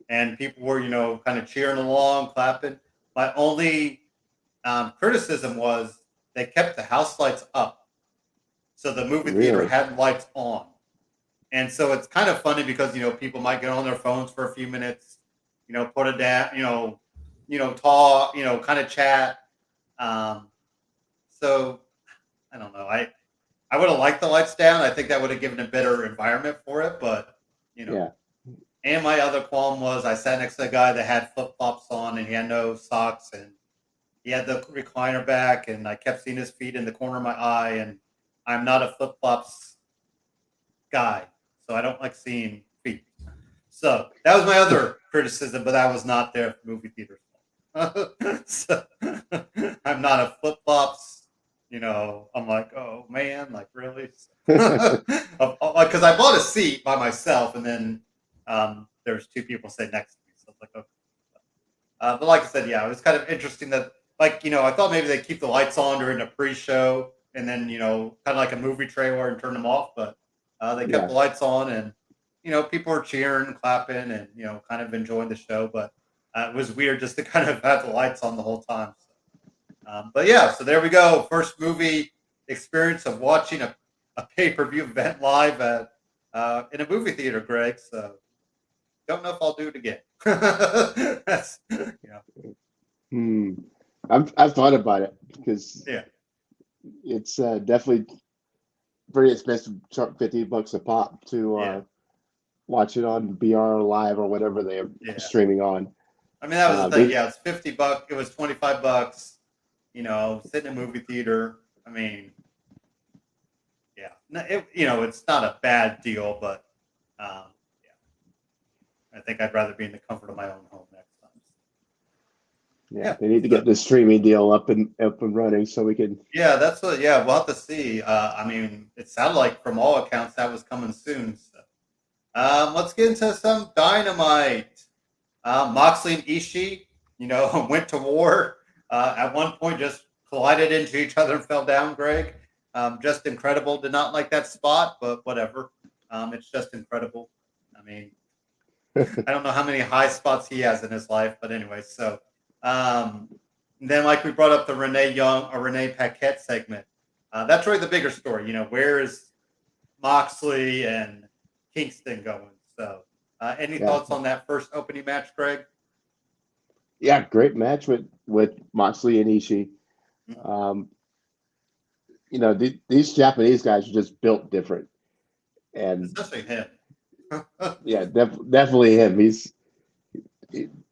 and people were, kind of cheering along, clapping. My only criticism was they kept the house lights up, so the movie theater Really. had lights on, and so it's kind of funny because people might get on their phones for a few minutes, put it down, talk, kind of chat. Um, so I don't know. I would have liked the lights down. I think that would have given a better environment for it. But you know, Yeah. and my other qualm was I sat next to a guy that had flip flops on and he had no socks, and he had the recliner back, and I kept seeing his feet in the corner of my eye. And I'm not a flip flops guy, so I don't like seeing feet. So that was my other criticism, but that was not there for movie theaters. So I'm not a flip flops. I'm like, oh man, like really? Because I bought a seat by myself, and then there's two people sitting next to me, so I was like, okay. But like I said, yeah, it was kind of interesting that, like, I thought maybe they'd keep the lights on during the pre-show, and then kind of like a movie trailer and turn them off, but they kept the lights on, and people were cheering and clapping and kind of enjoying the show, but it was weird just to kind of have the lights on the whole time. So, but yeah, so there we go. First movie experience of watching a pay-per-view event live at in a movie theater, Greg. So don't know if I'll do it again. That's I've thought about it because yeah, it's definitely pretty expensive, $50 a pop to watch it on BR Live or whatever they're streaming on. I mean, that was the thing. Yeah, it's $50. It was $25. Sit in a movie theater. I mean, yeah, it's not a bad deal, but yeah, I think I'd rather be in the comfort of my own home next time. Yeah, they need to get the streaming deal up and running so we can. Yeah, that's what. Yeah, we'll have to see. I mean, it sounded like from all accounts that was coming soon. So, let's get into some Dynamite. Moxley and Ishii, went to war. At one point, just collided into each other and fell down. Greg, just incredible. Did not like that spot, but whatever. It's just incredible. I mean, I don't know how many high spots he has in his life, but anyway. So, then like we brought up the Renee Paquette segment. That's really the bigger story. Where is Moxley and Kingston going? So. Any thoughts on that first opening match, Greg? Yeah, great match with Moxley and Ishii. These Japanese guys are just built different, and especially him. Yeah, definitely him.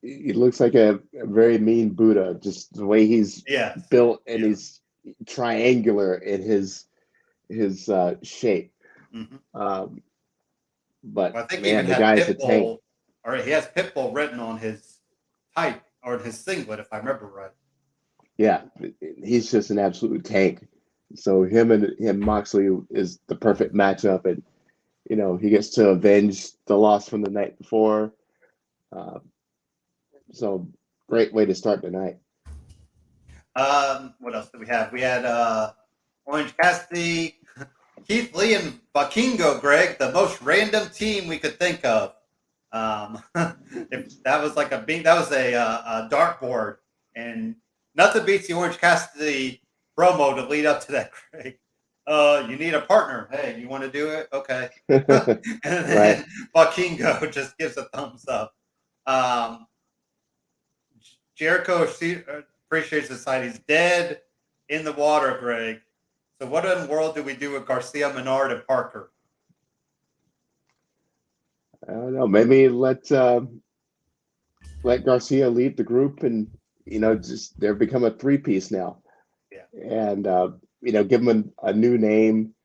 He looks like a very mean Buddha, just the way he's built, and he's triangular in his shape. Mm-hmm. But I think man, the guy's a tank. Or he has Pitbull written on his tight or his singlet, if I remember right. Yeah, he's just an absolute tank. So him Moxley is the perfect matchup, and he gets to avenge the loss from the night before. So great way to start the night. What else did we have? We had Orange Cassidy, Keith Lee, and Bakingo, Greg, the most random team we could think of. If that was like a dartboard, and nothing beats the Orange Cassidy promo to lead up to that, Greg. You need a partner. Hey, you want to do it? Okay. And then Bakingo just gives a thumbs up. Jericho appreciates the sight. He's dead in the water, Greg. So what in the world do we do with Garcia, Menard, and Parker? I don't know. Maybe let Garcia lead the group, and just they've become a three-piece now. Yeah. And give them a new name,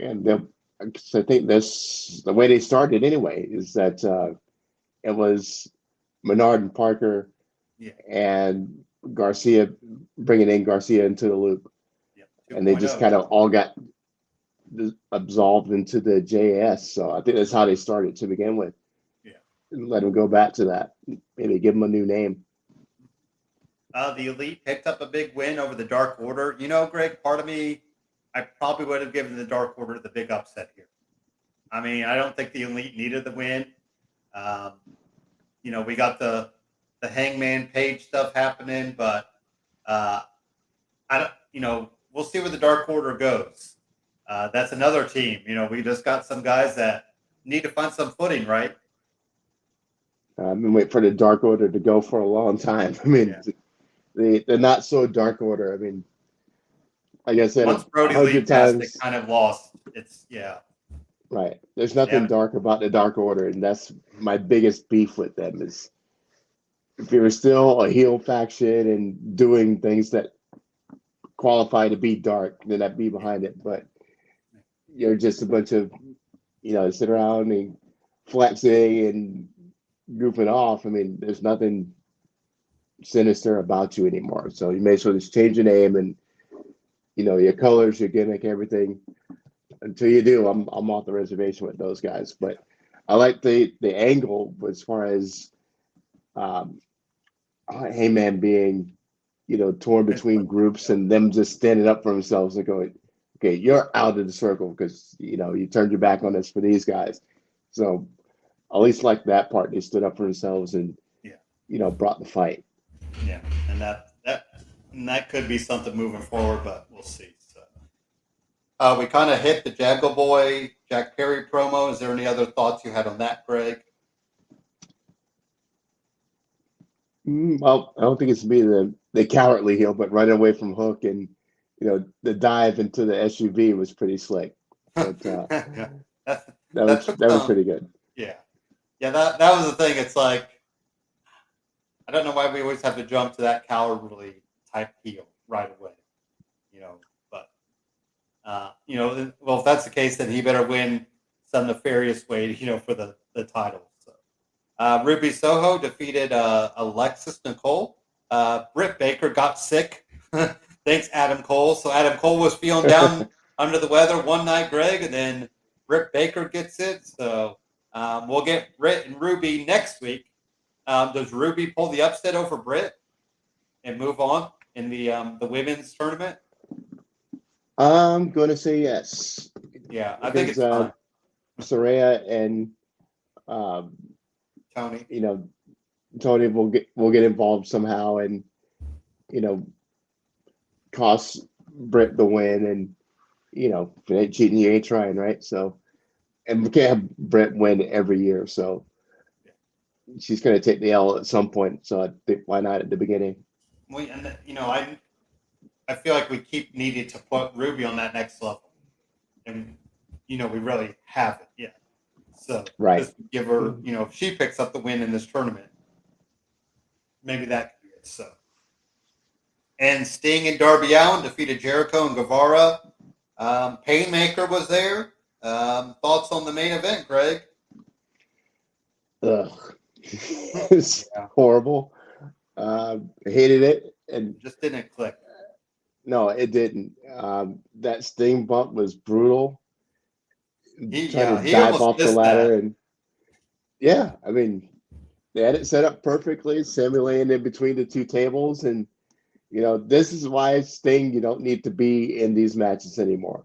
and I think the way they started anyway is that it was Menard and Parker, and Garcia, bringing in Garcia into the loop, and they just kind of all got absolved into the JS. So I think that's how they started to begin with. Yeah, and let them go back to that. Maybe give them a new name. The Elite picked up a big win over the Dark Order. Greg, part of me, I probably would have given the Dark Order the big upset here. I mean, I don't think the Elite needed the win. We got the Hangman Page stuff happening, but I don't. We'll see where the Dark Order goes. That's another team. We just got some guys that need to find some footing, right? I've been waiting for the Dark Order to go for a long time. I mean, they're not so Dark Order. I mean, like I said, once Brody Lee passed, it kind of lost. Right. There's nothing dark about the Dark Order, and that's my biggest beef with them is if you were still a heel faction and doing things that qualify to be dark, then I'd be behind it. But you're just a bunch of, sit around and flexing and goofing off. I mean, there's nothing sinister about you anymore. So you may as well just change your name and, your colors, your gimmick, everything. Until you do, I'm off the reservation with those guys. But I like the angle as far as Heyman being, torn between groups and them just standing up for themselves and going, okay, you're out of the circle because, you turned your back on us for these guys. So at least like that part, they stood up for themselves and, brought the fight. Yeah, and that could be something moving forward, but we'll see. So we kind of hit the Jackal Boy, Jack Perry promo. Is there any other thoughts you had on that, Greg? Well, I don't think it's to be the cowardly heel, but running away from Hook and the dive into the SUV was pretty slick. But Yeah. that was pretty good. Yeah, that was the thing. It's like I don't know why we always have to jump to that cowardly type heel right away, But well, if that's the case, then he better win some nefarious way, for the title. Ruby Soho defeated Alexis Nicole. Britt Baker got sick. Thanks, Adam Cole. So Adam Cole was feeling down under the weather one night, Greg, and then Britt Baker gets it. So we'll get Britt and Ruby next week. Does Ruby pull the upset over Britt and move on in the women's tournament? I'm going to say yes. Yeah, I think it's fine. Saraya and Tony. Tony will get involved somehow and cost Britt the win, and if it ain't cheating, you ain't trying, right? So, and we can't have Britt win every year, so she's going to take the L at some point. So I think why not at the beginning? I feel like we keep needing to put Ruby on that next level, and we really haven't yet. So right. Just give her, if she picks up the win in this tournament, maybe that could be it. So, and Sting and Darby Allin defeated Jericho and Guevara. Painmaker was there. Thoughts on the main event, Greg? Ugh, it's horrible. Hated it and just didn't click. No, it didn't. That Sting bump was brutal. Trying to dive off the ladder and I mean, they had it set up perfectly. Sammy laying in between the two tables, and this is why Sting, you don't need to be in these matches anymore.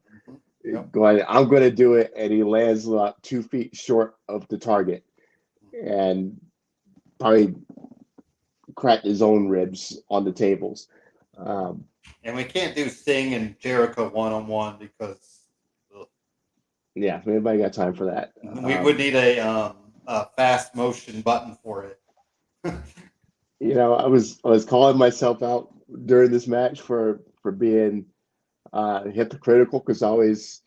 Yep. I'm going to do it, and he lands about 2 feet short of the target, and probably cracked his own ribs on the tables. And we can't do Sting and Jericho one-on-one because anybody got time for that? We would need a fast motion button for it. I was calling myself out during this match for being hypocritical, because I always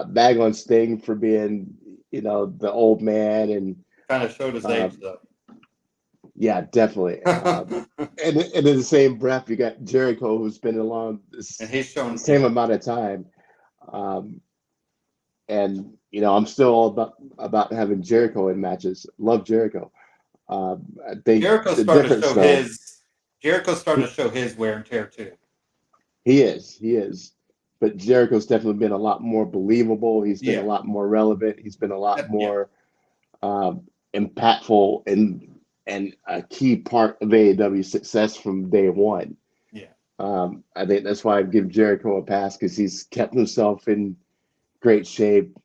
bag on Sting for being the old man and kind of showed his age though. Yeah, definitely. And in the same breath, you got Jericho, who's been along and he's shown the same amount of time. And I'm still all about having Jericho in matches. Love Jericho. I think Jericho's starting to show his wear and tear too. He is. But Jericho's definitely been a lot more believable. He's been a lot more relevant. He's been a lot more impactful and a key part of AEW's success from day one. Yeah. I think that's why I give Jericho a pass, because he's kept himself in great shape.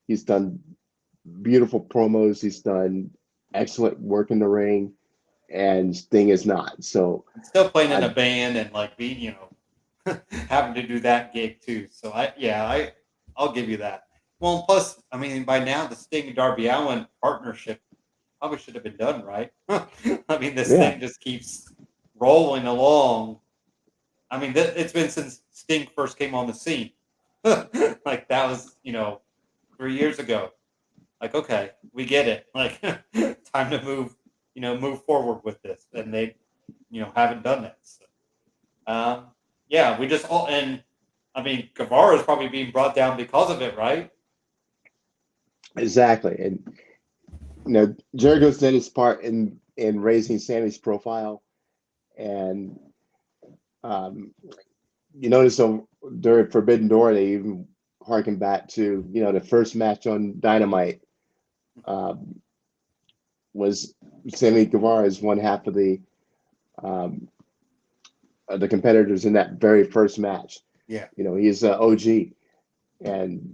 He's done beautiful promos. He's done excellent work in the ring, and Sting is not. So still playing in a band and like being, having to do that gig too. So I'll give you that. Well, plus, I mean, by now the Sting and Darby Allin partnership probably should have been done, right? I mean, this thing just keeps rolling along. I mean, it's been since Sting first came on the scene. Like that was, 3 years ago. Like, okay, we get it. Like, time to move, move forward with this, and they, haven't done that. So, yeah, we just all, and I mean, Guevara is probably being brought down because of it, right? Exactly. And Jericho's done his part in raising Sammy's profile, and you notice during Forbidden Door they even harken back to the first match on Dynamite was Sammy Guevara is one half of the competitors in that very first match. Yeah. He's an OG, and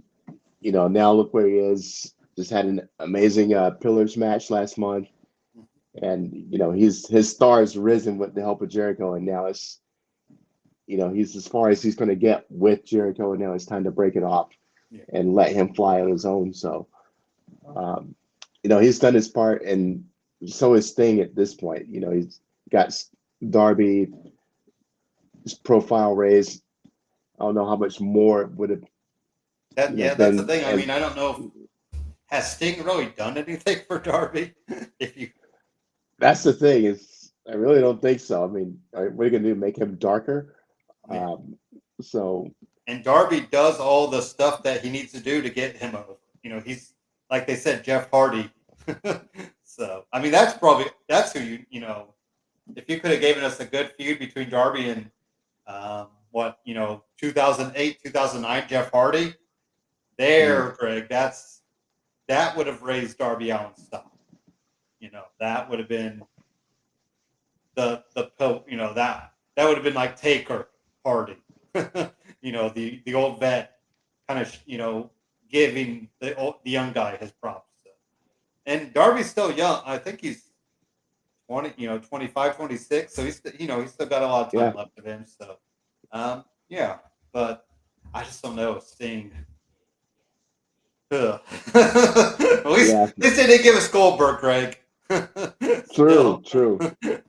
now look where he is. Just had an amazing Pillars match last month, and his star has risen with the help of Jericho, and now it's he's as far as he's going to get with Jericho, and now it's time to break it off and let him fly on his own. So, he's done his part, and so is Sting at this point. He's got Darby, his profile raised. I don't know how much more would have. That's the thing. I mean, I don't know if has Sting really done anything for Darby. That's the thing is, I really don't think so. I mean, what are you gonna do? Make him darker? Yeah. And Darby does all the stuff that he needs to do to get him over. He's like they said, Jeff Hardy. So I mean, that's who if you could have given us a good feud between Darby and 2008, 2009, Jeff Hardy. Greg, that would have raised Darby Allin's stock. That would have been that would have been like Taker Hardy. the old vet kind of giving the young guy his props. So. And Darby's still young. I think he's 25, 26. So he's still got a lot of time left of him. So but I just don't know Sting. At least they didn't give us Goldberg, Greg. True.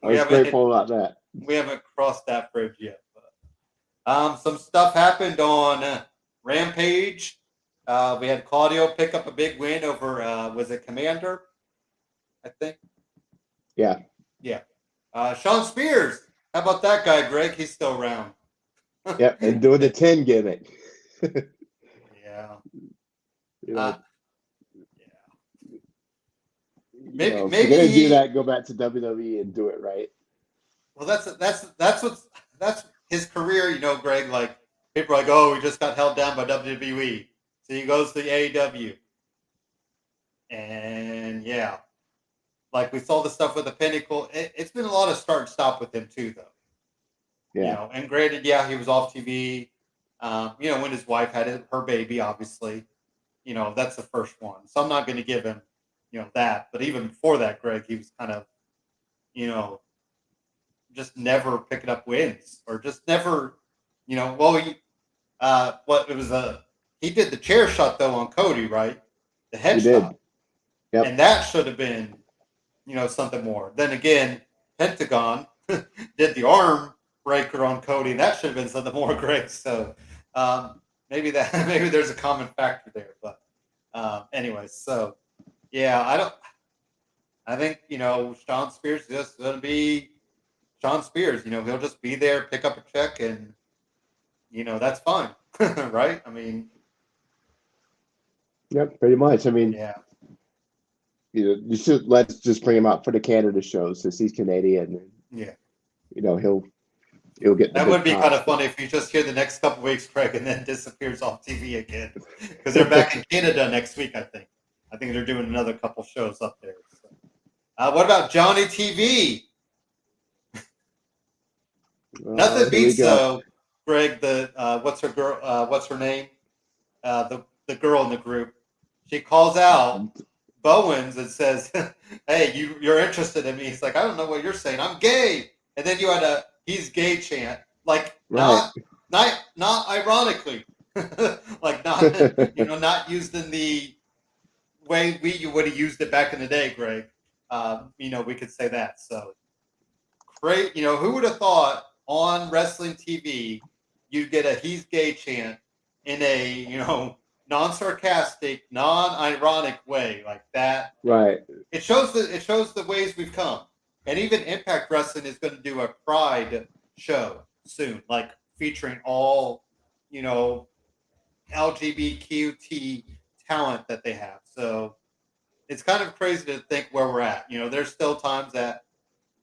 I was grateful about that. We haven't crossed that bridge yet. But, some stuff happened on Rampage. We had Claudio pick up a big win over, was it Commander? I think. Yeah. Sean Spears. How about that guy, Greg? He's still around. Yep, and doing the 10 gimmick. Yeah. Maybe if you're gonna do that, go back to WWE and do it right. Well, that's his career, Greg. Like people are like, oh, he just got held down by WWE, so he goes to AEW, and like we saw the stuff with the Pinnacle. It's been a lot of start and stop with him too, though. Yeah. And granted, he was off TV. When his wife had her baby, obviously, that's the first one. So I'm not going to give him, that. But even before that, Greg, he was kind of, just never picking up wins or just never, he did the chair shot though on Cody, right? The head shot. Yep. And that should have been, something more. Then again, Pentagon did the arm breaker on Cody, and that should have been something more, Greg. So maybe there's a common factor there. But anyways, so I think Sean Spears is just gonna be Sean Spears. He'll just be there, pick up a check, and that's fine. Right? I mean, yep, pretty much. I mean, you should let's just bring him out for the Canada shows since he's Canadian. He'll get. That would be kind of funny if he's just here the next couple weeks, Craig, and then disappears off TV again because they're back in Canada next week. I think they're doing another couple shows up there. So. What about Johnny TV? Nothing beats Greg. What's her name? The girl in the group. She calls out Bowens and says, "Hey, you're interested in me?" He's like, "I don't know what you're saying. I'm gay." And then you had a "he's gay" chant, like not ironically, like not used in the way you would have used it back in the day, Greg. We could say that. So great. Who would have thought on wrestling TV you'd get a "he's gay" chant in a non-sarcastic, non-ironic way like that. Right. It shows the ways we've come. And even Impact Wrestling is going to do a Pride show soon, like featuring all, you know, LGBTQT talent that they have. So it's kind of crazy to think where we're at. You know, there's still times that,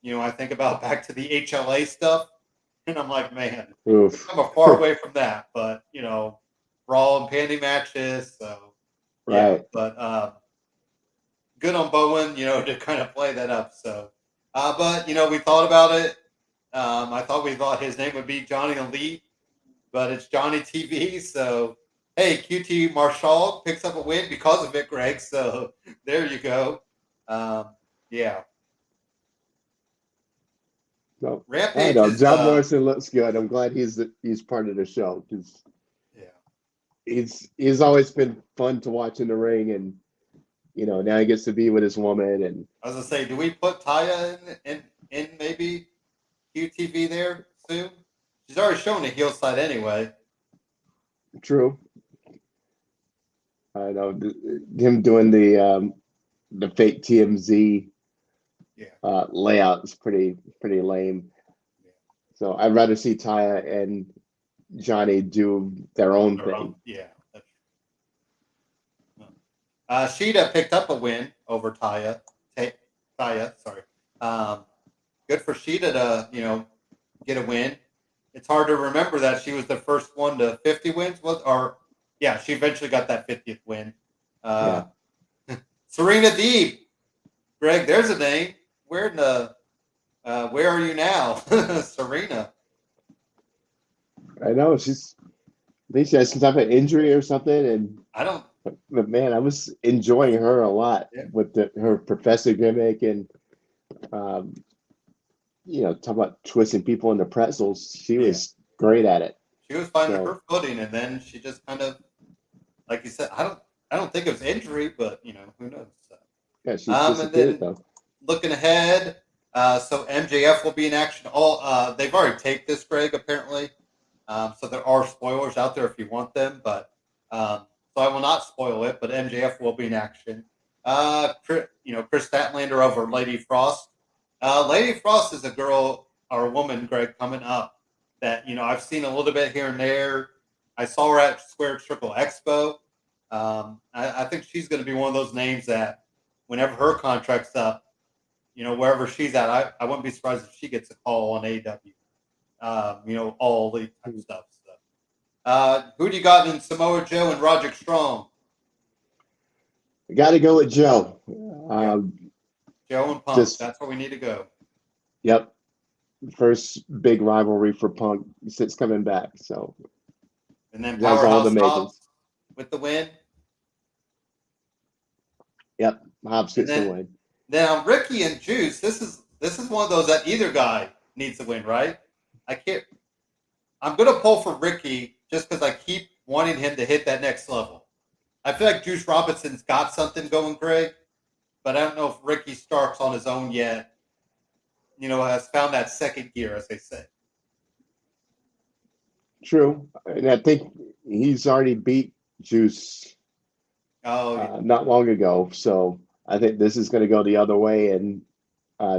you know, I think about back to the HLA stuff, and I'm like, man, Oof. I'm far away from that. But, you know, brawl and panty matches. So, yeah. Right. But good on Bowen, you know, to kind of play that up. So, but, you know, we thought about it. We thought his name would be Johnny Elite, but it's Johnny TV. So, hey, QT Marshall picks up a win because of it, Greg. So, there you go. Yeah. So I Rampage know is, John Morrison looks good. I'm glad he's part of the show because yeah. he's always been fun to watch in the ring, and you know now he gets to be with his woman. And I was gonna say, do we put Taya in maybe QTV there soon? She's already shown the heel side anyway. true, I know him doing the fake TMZ Yeah. layout is pretty lame. Yeah. So I'd rather see Taya and Johnny do their own thing. Yeah. Sheeta picked up a win over Taya. Taya, sorry. Good for Sheeta to, you know, get a win. It's hard to remember that she was the first one to 50 wins. Yeah, she eventually got that 50th win. Yeah. Serena Deeb. Greg, there's a name. Where in the where are you now? Serena. I know I think she has some type of injury or something, and I don't. but man, I was enjoying her a lot Yeah. with her professor gimmick and um, you know, talk about twisting people into pretzels. She was great at it. She was finding So her footing, and then she just kind of, like you said, I don't think it was injury, but you know, who knows? So, yeah, she and disappeared then though. looking ahead, so MJF will be in action. They've already taped this, Greg, apparently. So there are spoilers out there if you want them, but so I will not spoil it. But MJF will be in action. Chris Statlander over Lady Frost. Lady Frost is a girl or a woman, Greg, coming up that, you know, I've seen a little bit here and there. I saw her at Square Circle Expo. I think she's going to be one of those names that whenever her contract's up, you know, wherever she's at, I wouldn't be surprised if she gets a call on AEW. You know, all elite type stuff. So, who do you got in Samoa Joe and Roderick Strong? I got to go with Joe. Joe and Punk. That's where we need to go. Yep. First big rivalry for Punk since coming back. So, and then Powerhouse Hobbs with the win. Yep, Hobbs gets the win. Now Ricky and Juice. This is one of those that either guy needs to win, right? I'm gonna pull for Ricky just because I keep wanting him to hit that next level. I feel like Juice Robinson's got something going, Greg, but I don't know if Ricky Starks on his own yet. You know, has found that second gear, as they say. True, and I think he's already beat Juice not long ago. So I think this is going to go the other way, and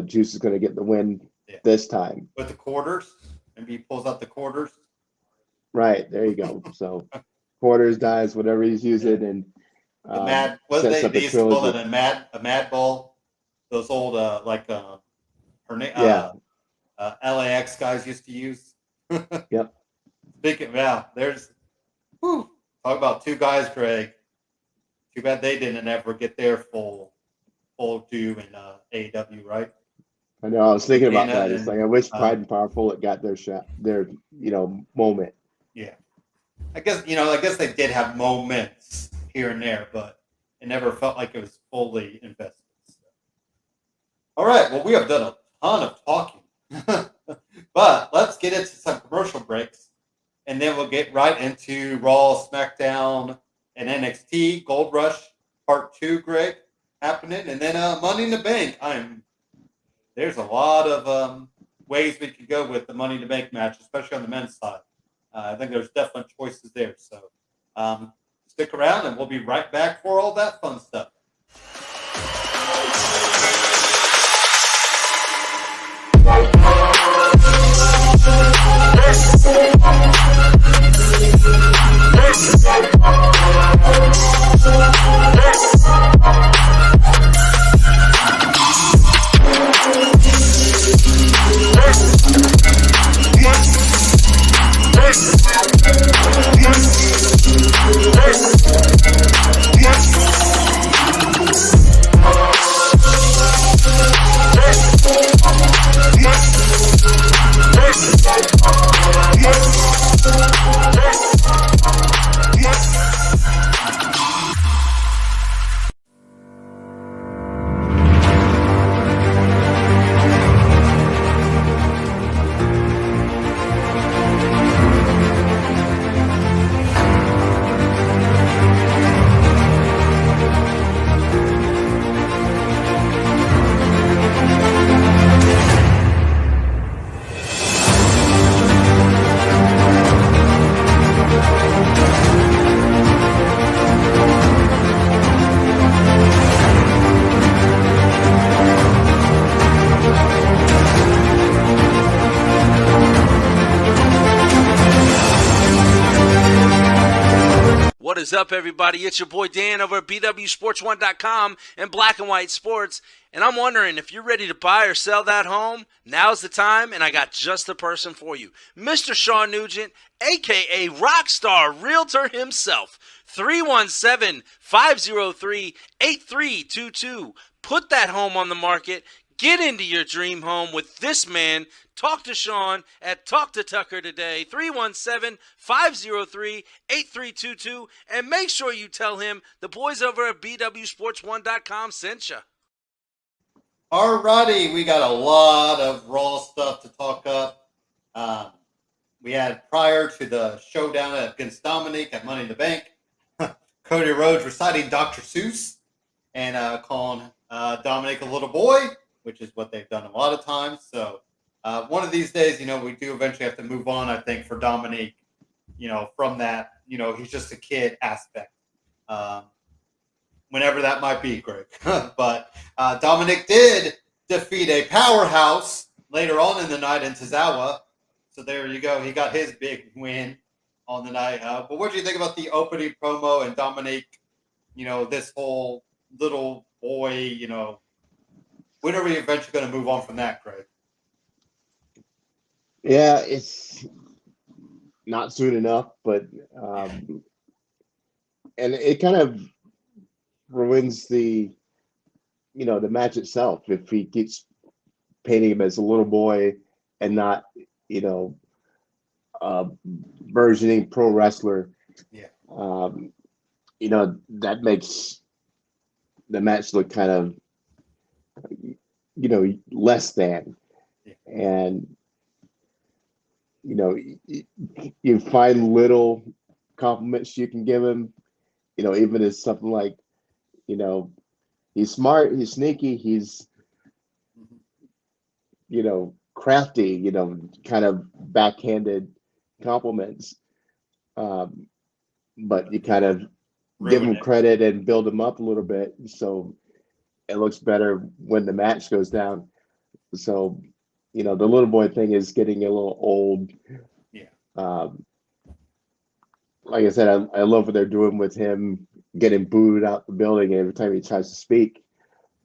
Juice is going to get the win this time. With the quarters, maybe he pulls out the quarters. Right, there you go. So quarters, dies, whatever he's using, and the mad. What they used to call it a mad ball. Those old her name. LAX guys used to use. Yep. Speaking, there's talk about two guys, Greg. Too bad they didn't ever get their full due in AEW, right? I know. I was thinking about that. It's like I wish Pride and Powerful had got their shot, their moment. Yeah, I guess they did have moments here and there, but it never felt like it was fully invested. So. All right, well, we have done a ton of talking, but let's get into some commercial breaks, and then we'll get right into Raw, SmackDown, and NXT Gold Rush Part 2, Greg, happening, and then Money in the Bank. There's a lot of ways we could go with the Money in the Bank match, especially on the men's side. I think there's definite choices there. So Stick around, and we'll be right back for all that fun stuff. What is up, everybody? It's your boy Dan over at BWSPORTS1.com and Black and White Sports. And I'm wondering if you're ready to buy or sell that home, now's the time, and I got just the person for you. Mr. Sean Nugent, a.k.a. Rockstar Realtor himself. 317-503-8322. Put that home on the market. Get into your dream home with this man. Talk to Sean at Talk to Tucker today, 317-503-8322, and make sure you tell him the boys over at BWSPORTS1.com sent you. Alrighty, we got a lot of Raw stuff to talk up. We had prior to the showdown against Dominic at Money in the Bank, Cody Rhodes reciting Dr. Seuss and calling Dominic a little boy, which is what they've done a lot of times. So one of these days, we do eventually have to move on, I think, for Dominic, from that, he's just a kid aspect. Whenever that might be, Greg. But Dominic did defeat a powerhouse later on in the night in Tozawa. So there you go. He got his big win on the night. But what do you think about the opening promo and Dominic, this whole little boy, when are we eventually going to move on from that, Greg? Yeah, it's not soon enough, but and it kind of ruins the match itself if he keeps painting him as a little boy and not versioning pro wrestler. Yeah. That makes the match look kind of less than. Yeah. And you find little compliments you can give him, even as something like, he's smart, he's sneaky, he's, crafty, kind of backhanded compliments. But you kind of give him credit and build him up a little bit. So it looks better when the match goes down. So, the little boy thing is getting a little old. Yeah. Like I said, I love what they're doing with him getting booed out the building every time he tries to speak.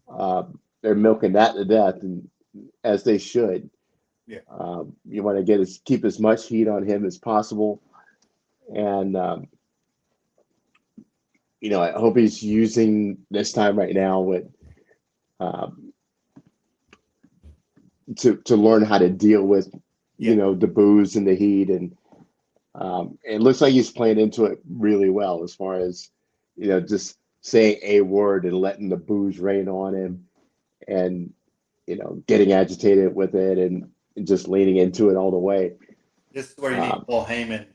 They're milking that to death, and as they should. Yeah. You want to keep as much heat on him as possible, and I hope he's using this time right now with to learn how to deal with the boos and the heat, and it looks like he's playing into it really well as far as just saying a word and letting the boos rain on him, and getting agitated with it and just leaning into it all the way. This is where you need Paul Heyman,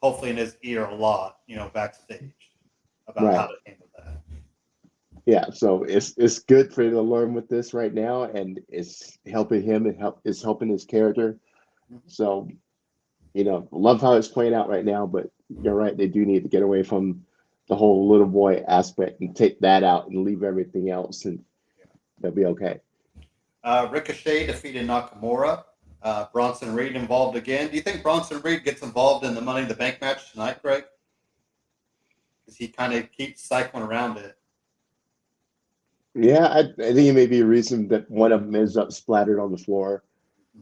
hopefully in his ear a lot, backstage about how to handle that. Yeah, so it's good for him to learn with this right now, and it's helping him and it's helping his character. Mm-hmm. So, love how it's playing out right now, but you're right, they do need to get away from the whole little boy aspect and take that out and leave everything else, and they'll be okay. Ricochet defeated Nakamura. Bronson Reed involved again. Do you think Bronson Reed gets involved in the Money in the Bank match tonight, Greg? Because he kind of keeps cycling around it. Yeah, I think it may be a reason that one of them ends up splattered on the floor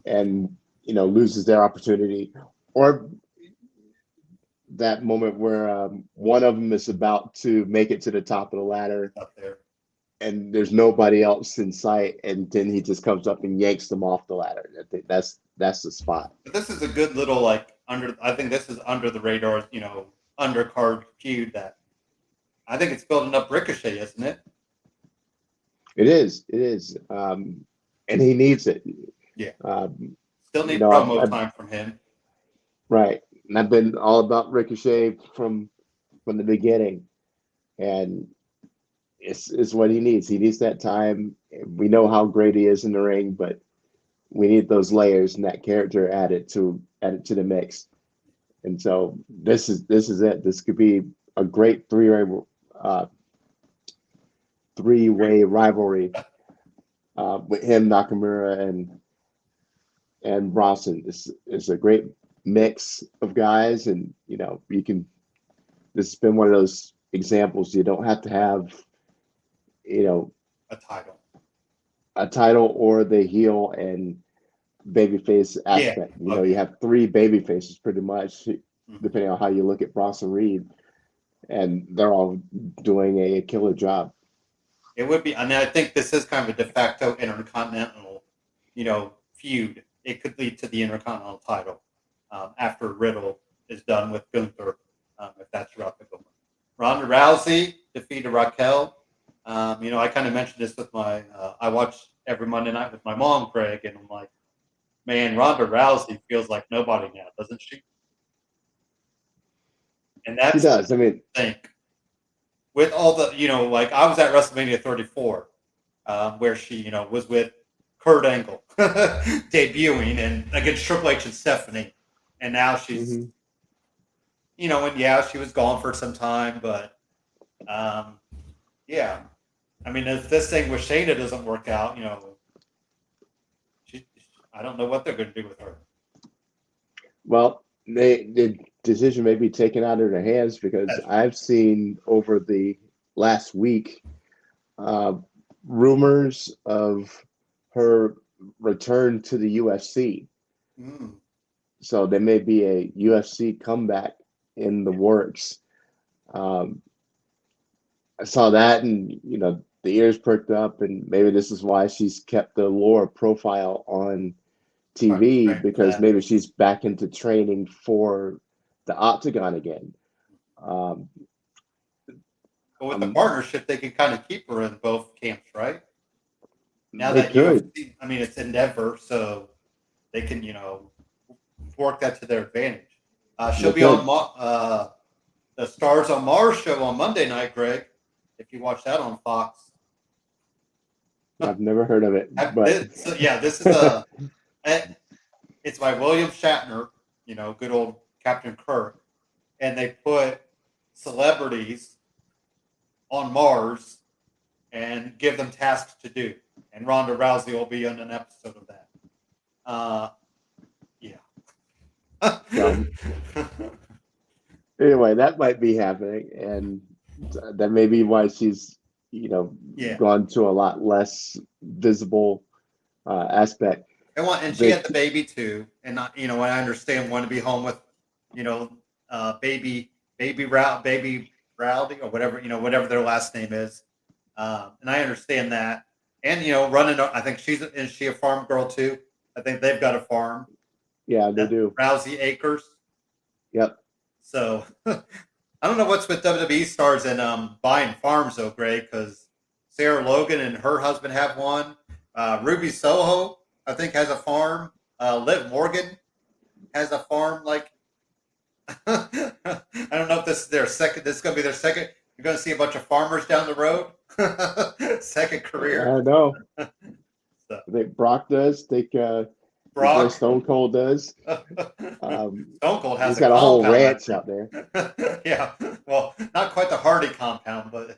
and, loses their opportunity. Or that moment where one of them is about to make it to the top of the ladder Up there. and there's nobody else in sight, and then he just comes up and yanks them off the ladder. I think that's the spot. But this is a good little I think this is under the radar, undercard feud that I think it's building up Ricochet, isn't it? It is. And he needs it. Yeah. Still need promo time from him. Right. And I've been all about Ricochet from the beginning. And it's what he needs. He needs that time. We know how great he is in the ring, but we need those layers and that character added to the mix. And so this is it. This could be a great three-way rivalry with him, Nakamura, and Bronson. This is a great mix of guys, and this has been one of those examples. You don't have to have a title or the heel and babyface aspect. You have three baby faces pretty much, depending on how you look at Bronson Reed, and they're all doing a killer job. It would be, and I think this is kind of a de facto intercontinental, feud. It could lead to the intercontinental title after Riddle is done with Gunther, if that's your optic going. Ronda Rousey defeated Raquel. I kind of mentioned this with my, I watch every Monday night with my mom, Craig, and I'm like, man, Ronda Rousey feels like nobody now, doesn't she? And that's she does. I mean, with all the, I was at WrestleMania 34, where she, was with Kurt Angle debuting and against Triple H and Stephanie. And now she's, and she was gone for some time, but yeah. I mean, if this thing with Shayna doesn't work out, I don't know what they're going to do with her. Well, the decision may be taken out of their hands, because I've seen over the last week rumors of her return to the UFC. So there may be a UFC comeback in the works. I saw that, and the ears perked up, and maybe this is why she's kept the Laura profile on TV, because maybe she's back into training for the Octagon again. But with the partnership, they can kind of keep her in both camps, right? Now that UFC, I mean, it's Endeavor, so they can, work that to their advantage. She'll be on the Stars on Mars show on Monday night, Greg, if you watch that on Fox. I've never heard of it. But this is it's by William Shatner, good old Captain Kirk, and they put celebrities on Mars and give them tasks to do. And Ronda Rousey will be on an episode of that. Anyway, that might be happening, and that may be why she's gone to a lot less visible aspect. And she had the baby too, and I understand wanting to be home with baby Rowdy or whatever their last name is, and I understand that. And running, I think is she a farm girl too? I think they've got a farm. Yeah, they do. Rousey Acres. Yep. So I don't know what's with WWE stars and buying farms though, Greg, because Sarah Logan and her husband have one. Ruby Soho, I think, has a farm. Liv Morgan has a farm. I don't know if this is their second. This is going to be their second. You're going to see a bunch of farmers down the road. Second career. I know. So. I think Brock does take before Brock. Stone Cold does. Stone Cold has He's a got a whole compound, I ranch think. out there. Yeah, well, not quite the Hardy compound, but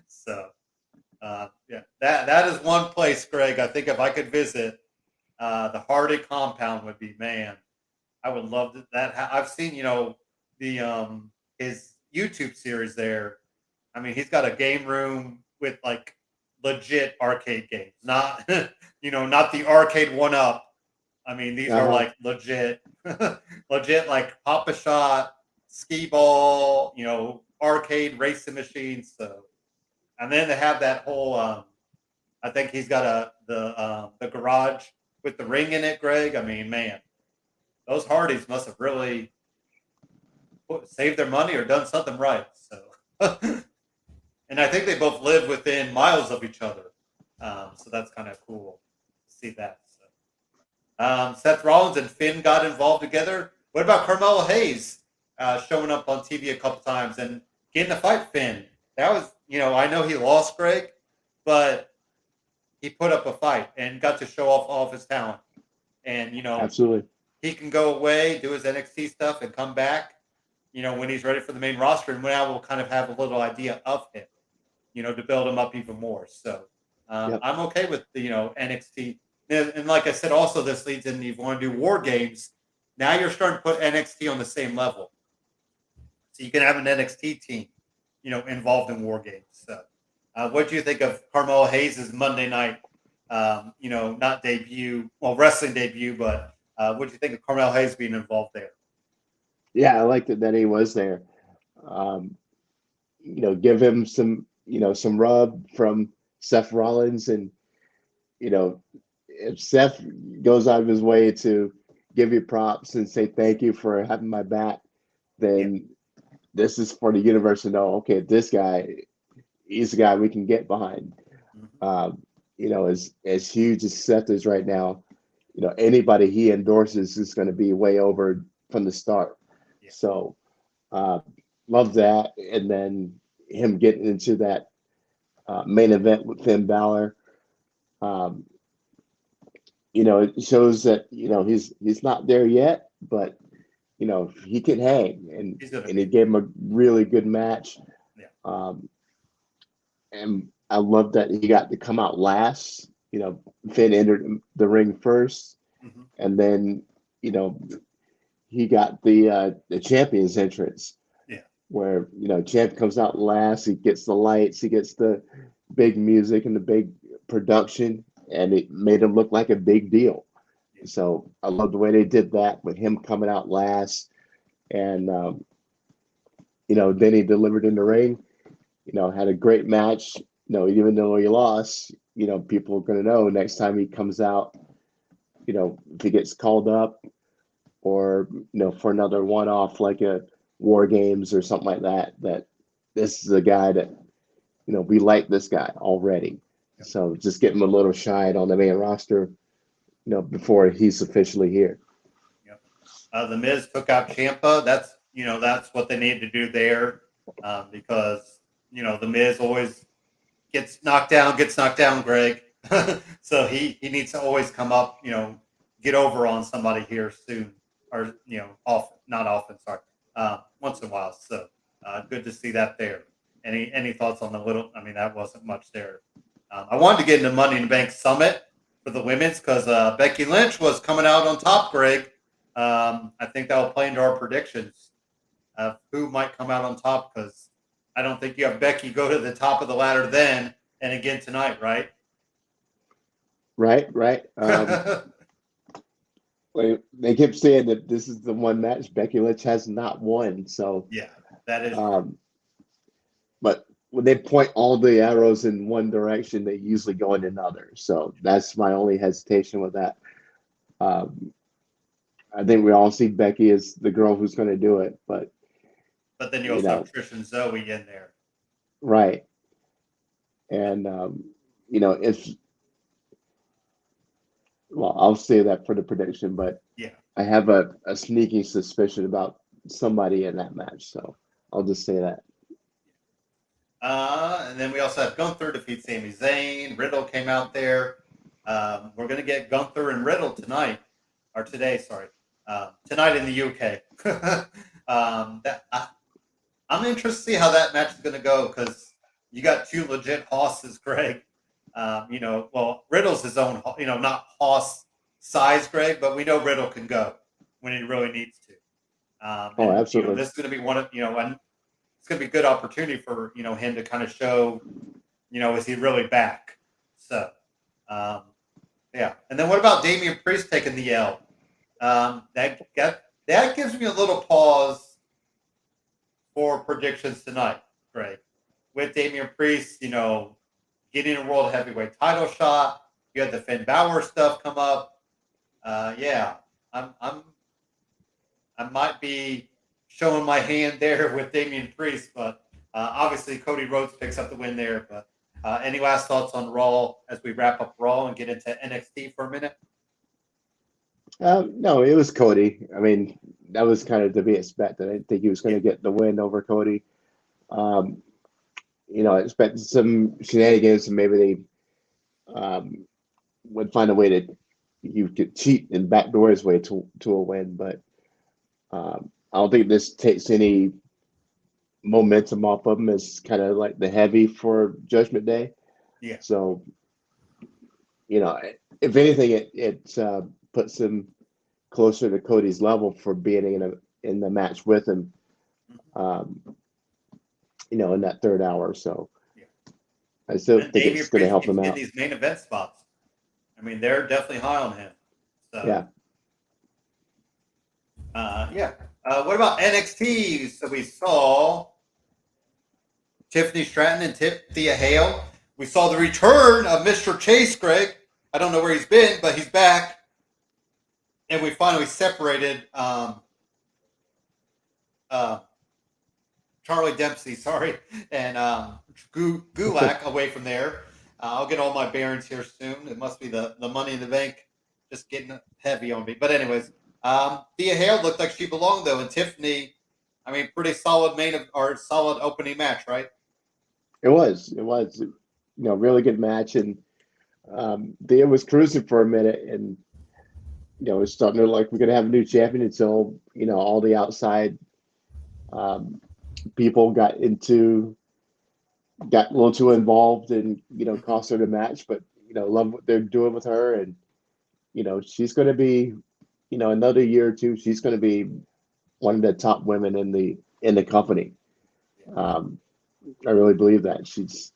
so yeah, that is one place, Greg. I think if I could visit, the Hardy compound would be, man. I would love I've seen, the his YouTube series there. I mean, he's got a game room with like legit arcade games, not not the arcade one up. I mean, these are like legit, legit like Papa Shot, skee ball, arcade racing machines. So, and then they have that whole. I think he's got the garage with the ring in it, Greg. I mean, man, those Hardys must have really saved their money or done something right. So, and I think they both live within miles of each other. So that's kind of cool to see that. So, Seth Rollins and Finn got involved together. What about Carmelo Hayes showing up on TV a couple times and getting to fight Finn? That was, I know he lost, Greg, but he put up a fight and got to show off all of his talent. And, Absolutely. he can go away, do his NXT stuff, and come back, when he's ready for the main roster. And now we'll kind of have a little idea of him, to build him up even more. So I'm okay with the, NXT. And like I said, also this leads in, you want to do war games. Now you're starting to put NXT on the same level. So you can have an NXT team, involved in war games. So what do you think of Carmelo Hayes' Monday night, not debut, wrestling debut, but what do you think of Carmelo Hayes being involved there? Yeah, I liked it that he was there. Give him some rub from Seth Rollins, and if Seth goes out of his way to give you props and say thank you for having my back, then this is for the universe to know, okay, this guy, he's the guy we can get behind. As huge as Seth is right now, anybody he endorses is going to be way over from the start. Yeah. So love that. And then him getting into that main event with Finn Balor, it shows that, he's not there yet, but, he can hang, and he gave him a really good match. Yeah. And I love that he got to come out last. Finn entered the ring first, and then, he got the champion's entrance. Yeah. Where, champ comes out last, he gets the lights, he gets the big music and the big production, and it made him look like a big deal. So I love the way they did that with him coming out last, and then he delivered in the ring. Had a great match. Even though he lost, people are going to know next time he comes out, if he gets called up, or for another one-off like a War Games or something like that, that this is a guy that we like this guy already. So just give him a little shine on the main roster, before he's officially here. Yep. The Miz took out Ciampa. That's what they need to do there, because the Miz always gets knocked down, Greg. So he needs to always come up, get over on somebody here soon, or not often. Sorry, once in a while. So good to see that there. Any thoughts on the little? I mean, that wasn't much there. I wanted to get into Money in the Bank Summit for the women's, because Becky Lynch was coming out on top, Greg. I think that will play into our predictions of who might come out on top, because I don't think you have Becky go to the top of the ladder then and again tonight, right? Right. They kept saying that this is the one match Becky Lynch has not won. So yeah, that is. But when they point all the arrows in one direction, they usually go in another. So that's my only hesitation with that. I think we all see Becky as the girl who's going to do it, but then you also have Trish and Zoe in there, right? And I'll say that for the prediction, but yeah, I have a sneaking suspicion about somebody in that match, so I'll just say that. And then we also have Gunther defeat Sami Zayn. Riddle came out there. We're going to get Gunther and Riddle tonight. or today, sorry, tonight in the UK. I'm interested to see how that match is going to go because you got two legit hosses, Greg. Well, Riddle's his own, not hoss size, Greg, but we know Riddle can go when he really needs to. Absolutely. This is going to be one of, and it's going to be a good opportunity for, him to kind of show, is he really back? So, yeah. And then what about Damian Priest taking the L? That gives me a little pause for predictions tonight, Greg. With Damian Priest, getting a world heavyweight title shot. You had the Finn Balor stuff come up. Yeah, I might be showing my hand there with Damian Priest, but obviously Cody Rhodes picks up the win there. But any last thoughts on Raw as we wrap up Raw and get into NXT for a minute? No, it was Cody. I mean, that was kind of to be expected. I didn't think he was going to get the win over Cody. I expected some shenanigans, and maybe they would find a way to you could cheat and backdoor his way to a win. But I don't think this takes any momentum off of him. It's kind of like the heavy for Judgment Day. Yeah. So, if anything, it puts him closer to Cody's level for being in the match with him. In that third hour. So yeah. I still think it's going to help him out. These main event spots. I mean, they're definitely high on him. So yeah. What about NXT? So we saw Tiffany Stratton and Thea Hale. We saw the return of Mr. Chase, Greg. I don't know where he's been, but he's back. And we finally separated Charlie Dempsey, sorry, and Gulak away from there. I'll get all my bearings here soon. It must be the Money in the Bank just getting heavy on me. But anyways, Thea Hale looked like she belonged, though. And Tiffany, I mean, pretty solid solid opening match, right? It was. Really good match. And Thea was cruising for a minute. And, it was starting to look like we're going to have a new champion until, all the outside people got a little too involved and cost her the match, but love what they're doing with her, and she's going to be another year or two, she's going to be one of the top women in the company. I really believe that. She's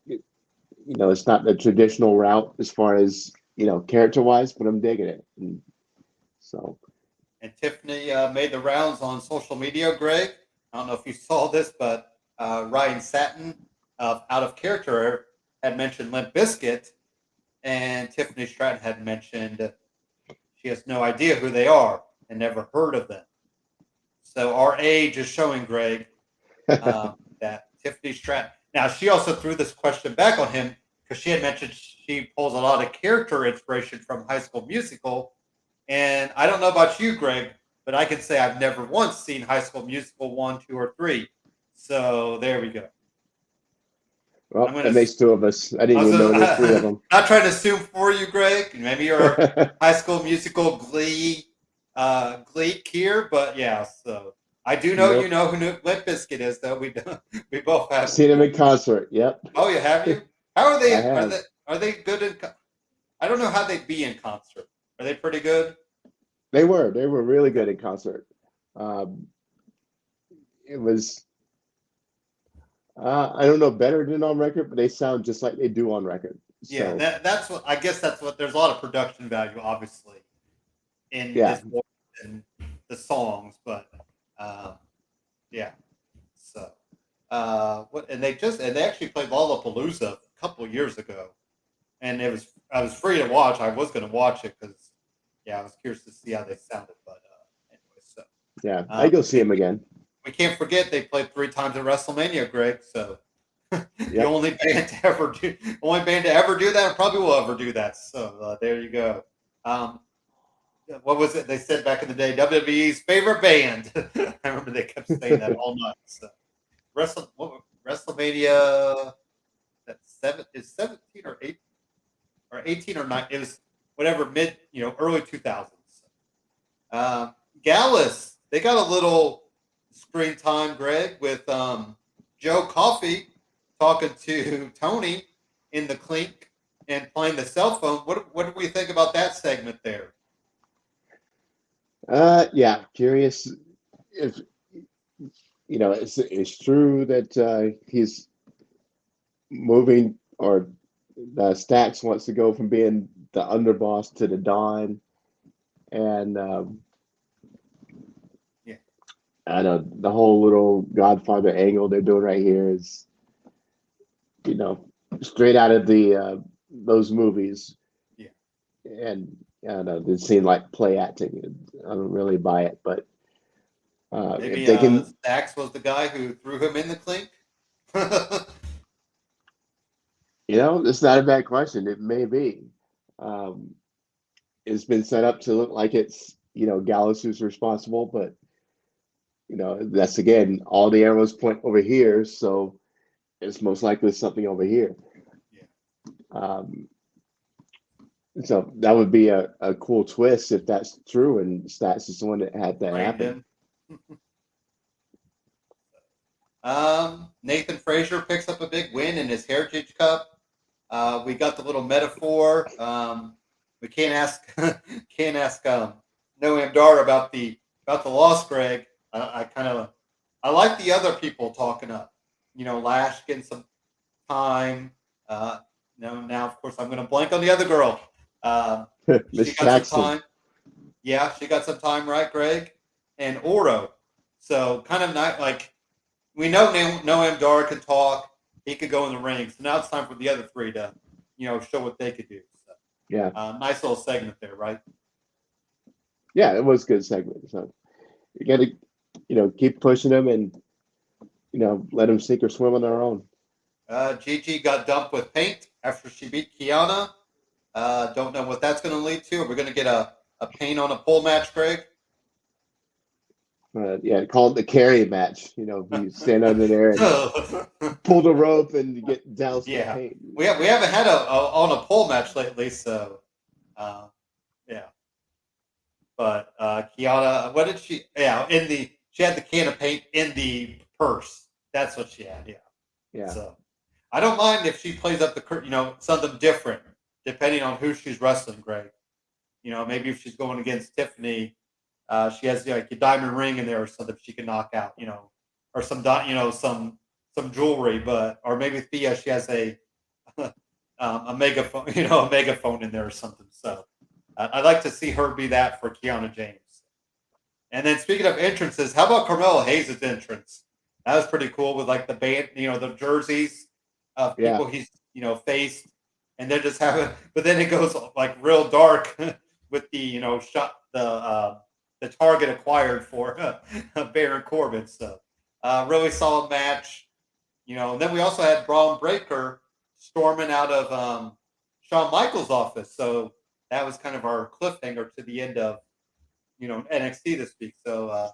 it's not the traditional route as far as character wise, but I'm digging it. And Tiffany made the rounds on social media, Greg. I don't know if you saw this, but Ryan Satin of Out of Character had mentioned Limp Bizkit, and Tiffany Stratton had mentioned she has no idea who they are and never heard of them. So our age is showing, Greg, that Tiffany Stratton. Now, she also threw this question back on him because she had mentioned she pulls a lot of character inspiration from High School Musical. And I don't know about you, Greg, but I can say I've never once seen High School Musical 1, 2, or 3. So there we go. Well, that makes two of us. I didn't even know there's three of them. Not trying to assume for you, Greg. Maybe you're a High School Musical Glee here, but yeah. So I do know you know who Limp Bizkit is, though. We both have seen him in concert. Yep. Oh, you have you? How are they? Are they good in? I don't know how they'd be in concert. Are they pretty good? They were really good in concert. It was, I don't know, better than on record, but they sound just like they do on record. So, yeah, that's what I guess. That's what there's a lot of production value, obviously, in his voice and the songs, but yeah. So and they actually played Lollapalooza a couple of years ago, and I was free to watch. I was going to watch it because I was curious to see how they sounded. But anyway, so yeah, I go see him again. We can't forget they played 3 times at WrestleMania, Greg. So the only band to ever do that, and probably will ever do that. So there you go. What was it they said back in the day? WWE's favorite band. I remember they kept saying that all night. So WrestleMania, that 17 or 8 or 18 or 9. It was whatever early 2000s. Gallus, they got a little screen time, Greg, with Joe Coffey talking to Tony in the clink and playing the cell phone. What do we think about that segment there? Yeah, curious if it's true that he's moving, or Stacks wants to go from being the underboss to the Don, and Yeah. I know the whole little Godfather angle they're doing right here is, straight out of the those movies. Yeah. And I don't know, it seemed like play acting. I don't really buy it, but Maybe if they can, Stacks was the guy who threw him in the clink. it's not a bad question. It may be. Um, it's been set up to look like it's, Gallus who's responsible, but that's again, all the arrows point over here, so it's most likely something over here. Yeah. So that would be a cool twist if that's true, and Stats is the one that had that happen. Nathan Frazier picks up a big win in his Heritage Cup. We got the little metaphor. We can't ask Noam Dar about the loss, Greg. I like the other people talking up. Lash getting some time. Now of course I'm going to blank on the other girl. Miss She got Jackson. some time. Yeah, she got some time, right, Greg? And Oro. So kind of not like we know Noam Dar can talk. He could go in the ring. So now it's time for the other three to, show what they could do. So, Yeah. Nice little segment there, right? Yeah, it was a good segment. So you got to, keep pushing them and, let them sink or swim on their own. Gigi got dumped with paint after she beat Kiana. Don't know what that's going to lead to. Are we going to get a paint on a pole match, Greg? Yeah, call it the carry match. You stand under there and pull the rope and you get doused with paint. We haven't had on a pole match lately, so yeah. But Kiana, what did she? Yeah, she had the can of paint in the purse. That's what she had. Yeah. Yeah. So I don't mind if she plays up something different depending on who she's wrestling, Greg. Maybe if she's going against Tiffany. She has like a diamond ring in there or something she can knock out, or some jewelry, or maybe Thea, she has a megaphone, a megaphone in there or something. So I'd like to see her be that for Kiana James. And then speaking of entrances, how about Carmelo Hayes' entrance? That was pretty cool with like the band, the jerseys of people he's faced, and they're just having. But then it goes like real dark with the shot the target acquired for Baron Corbin. So really solid match. And then we also had Braun Breaker storming out of Shawn Michaels' office. So that was kind of our cliffhanger to the end of NXT this week. So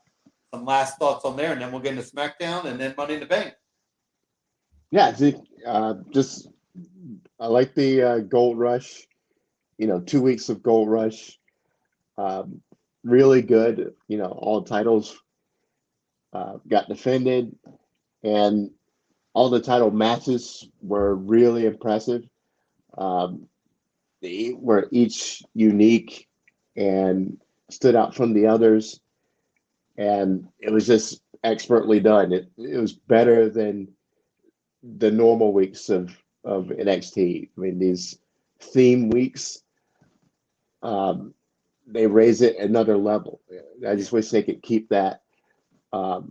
some last thoughts on there, and then we'll get into SmackDown and then Money in the Bank. Yeah, I like the Gold Rush. 2 weeks of Gold Rush. Really good. All titles got defended, and all the title matches were really impressive. They were each unique and stood out from the others, and it was just expertly done. It was better than the normal weeks of NXT. I mean, these theme weeks, they raise it another level. I just wish they could keep that. The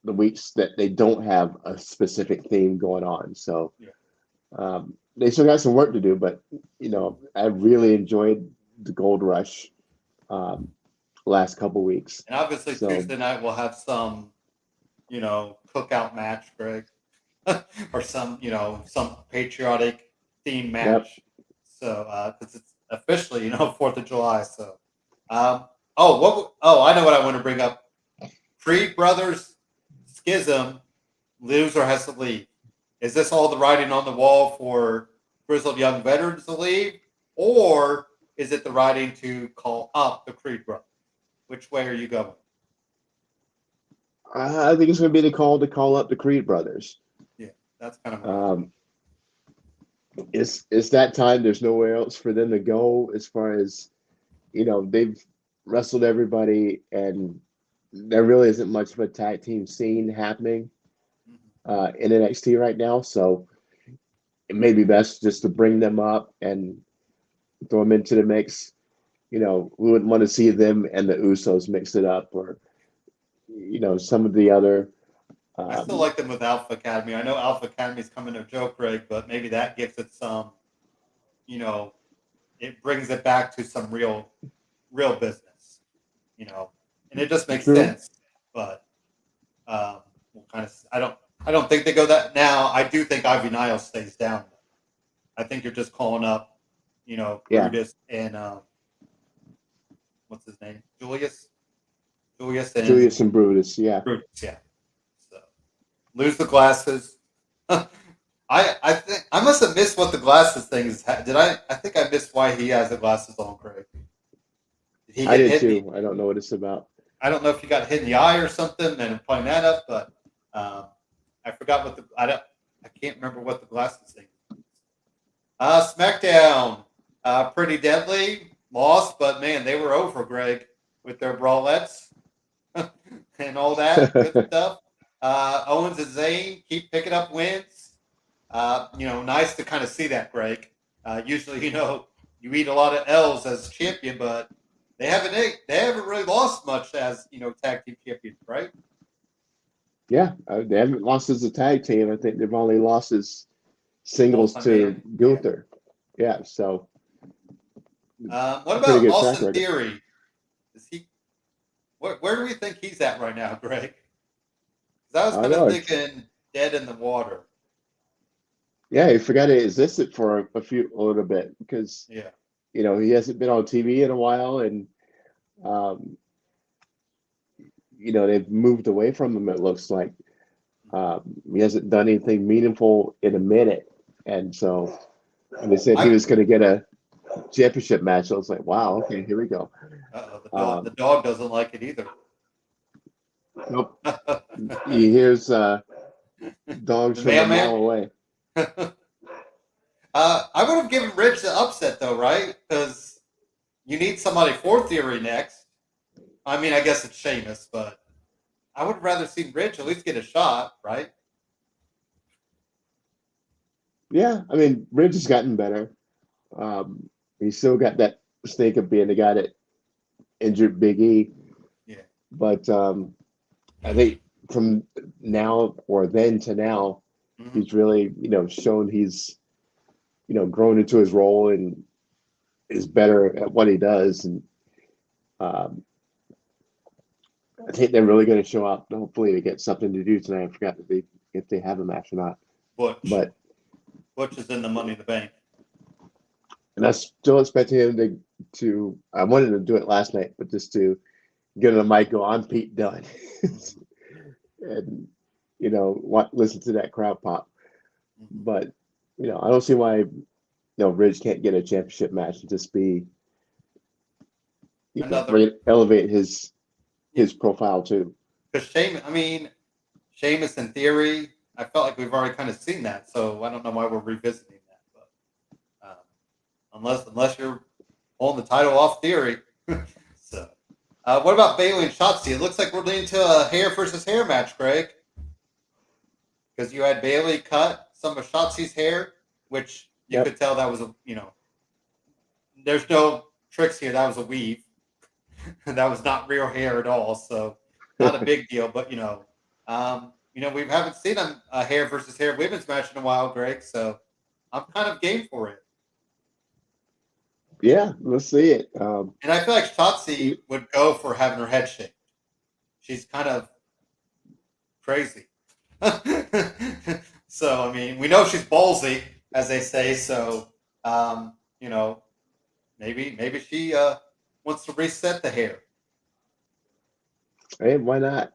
weeks that they don't have a specific theme going on. So they still got some work to do, but I really enjoyed the Gold Rush last couple weeks. And obviously Tuesday night we'll have some, cookout match, Greg, or some patriotic theme match. Yep. So because it's officially 4th of July. So I know what I want to bring up. Creed Brothers Schism, loser has to leave. Is this all the writing on the wall for grizzled young veterans to leave, or is it the writing to call up the Creed brothers? Which way are you going? I think it's going to be the call to call up the Creed brothers. Yeah, that's kind of It's that time. There's nowhere else for them to go as far as, they've wrestled everybody, and there really isn't much of a tag team scene happening in NXT right now. So it may be best just to bring them up and throw them into the mix. We wouldn't want to see them and the Usos mix it up, or some of the other. I still like them with Alpha Academy. I know Alpha Academy is coming to Joe Craig, but maybe that gives it some, it brings it back to some real business, and it just makes sense. But we'll kind of, I don't think they go that now. I do think Ivy Niles stays down. I think you're just calling up, Brutus and what's his name, Julius and Brutus, yeah. So lose the glasses. I think I must have missed what the glasses thing is. I think I missed why he has the glasses on, Craig. I did too. I don't know what it's about. I don't know if he got hit in the eye or something, and I'm playing that up, but I forgot what I can't remember what the glasses thing is. SmackDown, pretty deadly, lost, but man, they were over, Greg, with their brawlettes and all that good stuff. Owens and Zayn keep picking up wins. Nice to kind of see that, Greg. Usually, you eat a lot of L's as champion, but they haven't really lost much as tag team champions, right? Yeah, they haven't lost as a tag team. I think they've only lost as singles to Gunther. Yeah, so. What about Austin Theory? Is he? Where do we think he's at right now, Greg? Because I was kind of thinking dead in the water. Yeah, he forgot it existed for a little bit because he hasn't been on TV in a while, and they've moved away from him. It looks like he hasn't done anything meaningful in a minute, and so when they said he was going to get a championship match, I was like, wow, okay, here we go. The dog doesn't like it either. Nope. He hears dogs from a mile away. I would have given Ridge the upset, though, right? Because you need somebody for Theory next. I mean, I guess it's Sheamus, but I would rather see Ridge at least get a shot, right? Yeah, I mean, Ridge has gotten better. He's still got that stake of being the guy that injured Big E. Yeah. But I think from now or then to now, he's really, shown he's, grown into his role and is better at what he does. And I think they're really going to show up, hopefully, to get something to do tonight. I forgot if they have a match or not. Butch is in the Money in the Bank. And I'm still expecting him to I wanted to do it last night, but just to get on the mic, go, I'm Pete Dunne. And, listen to that crowd pop. But, I don't see why, Ridge can't get a championship match and just be, elevate his profile too. Because Sheamus in Theory, I felt like we've already kind of seen that, so I don't know why we're revisiting that. But unless you're pulling the title off Theory. So, what about Bayley and Shotzi? It looks like we're leading to a hair versus hair match, Craig. Because you had Bayley cut some of Shotzi's hair, which you could tell that was there's no tricks here. That was a weave. That was not real hair at all. So not a big deal. But we haven't seen a hair versus hair women's match in a while, Greg. So I'm kind of game for it. Yeah, let's see it. And I feel like Shotzi would go for having her head shaved. She's kind of crazy. So, we know she's ballsy, as they say. So, maybe she wants to reset the hair. Hey, why not?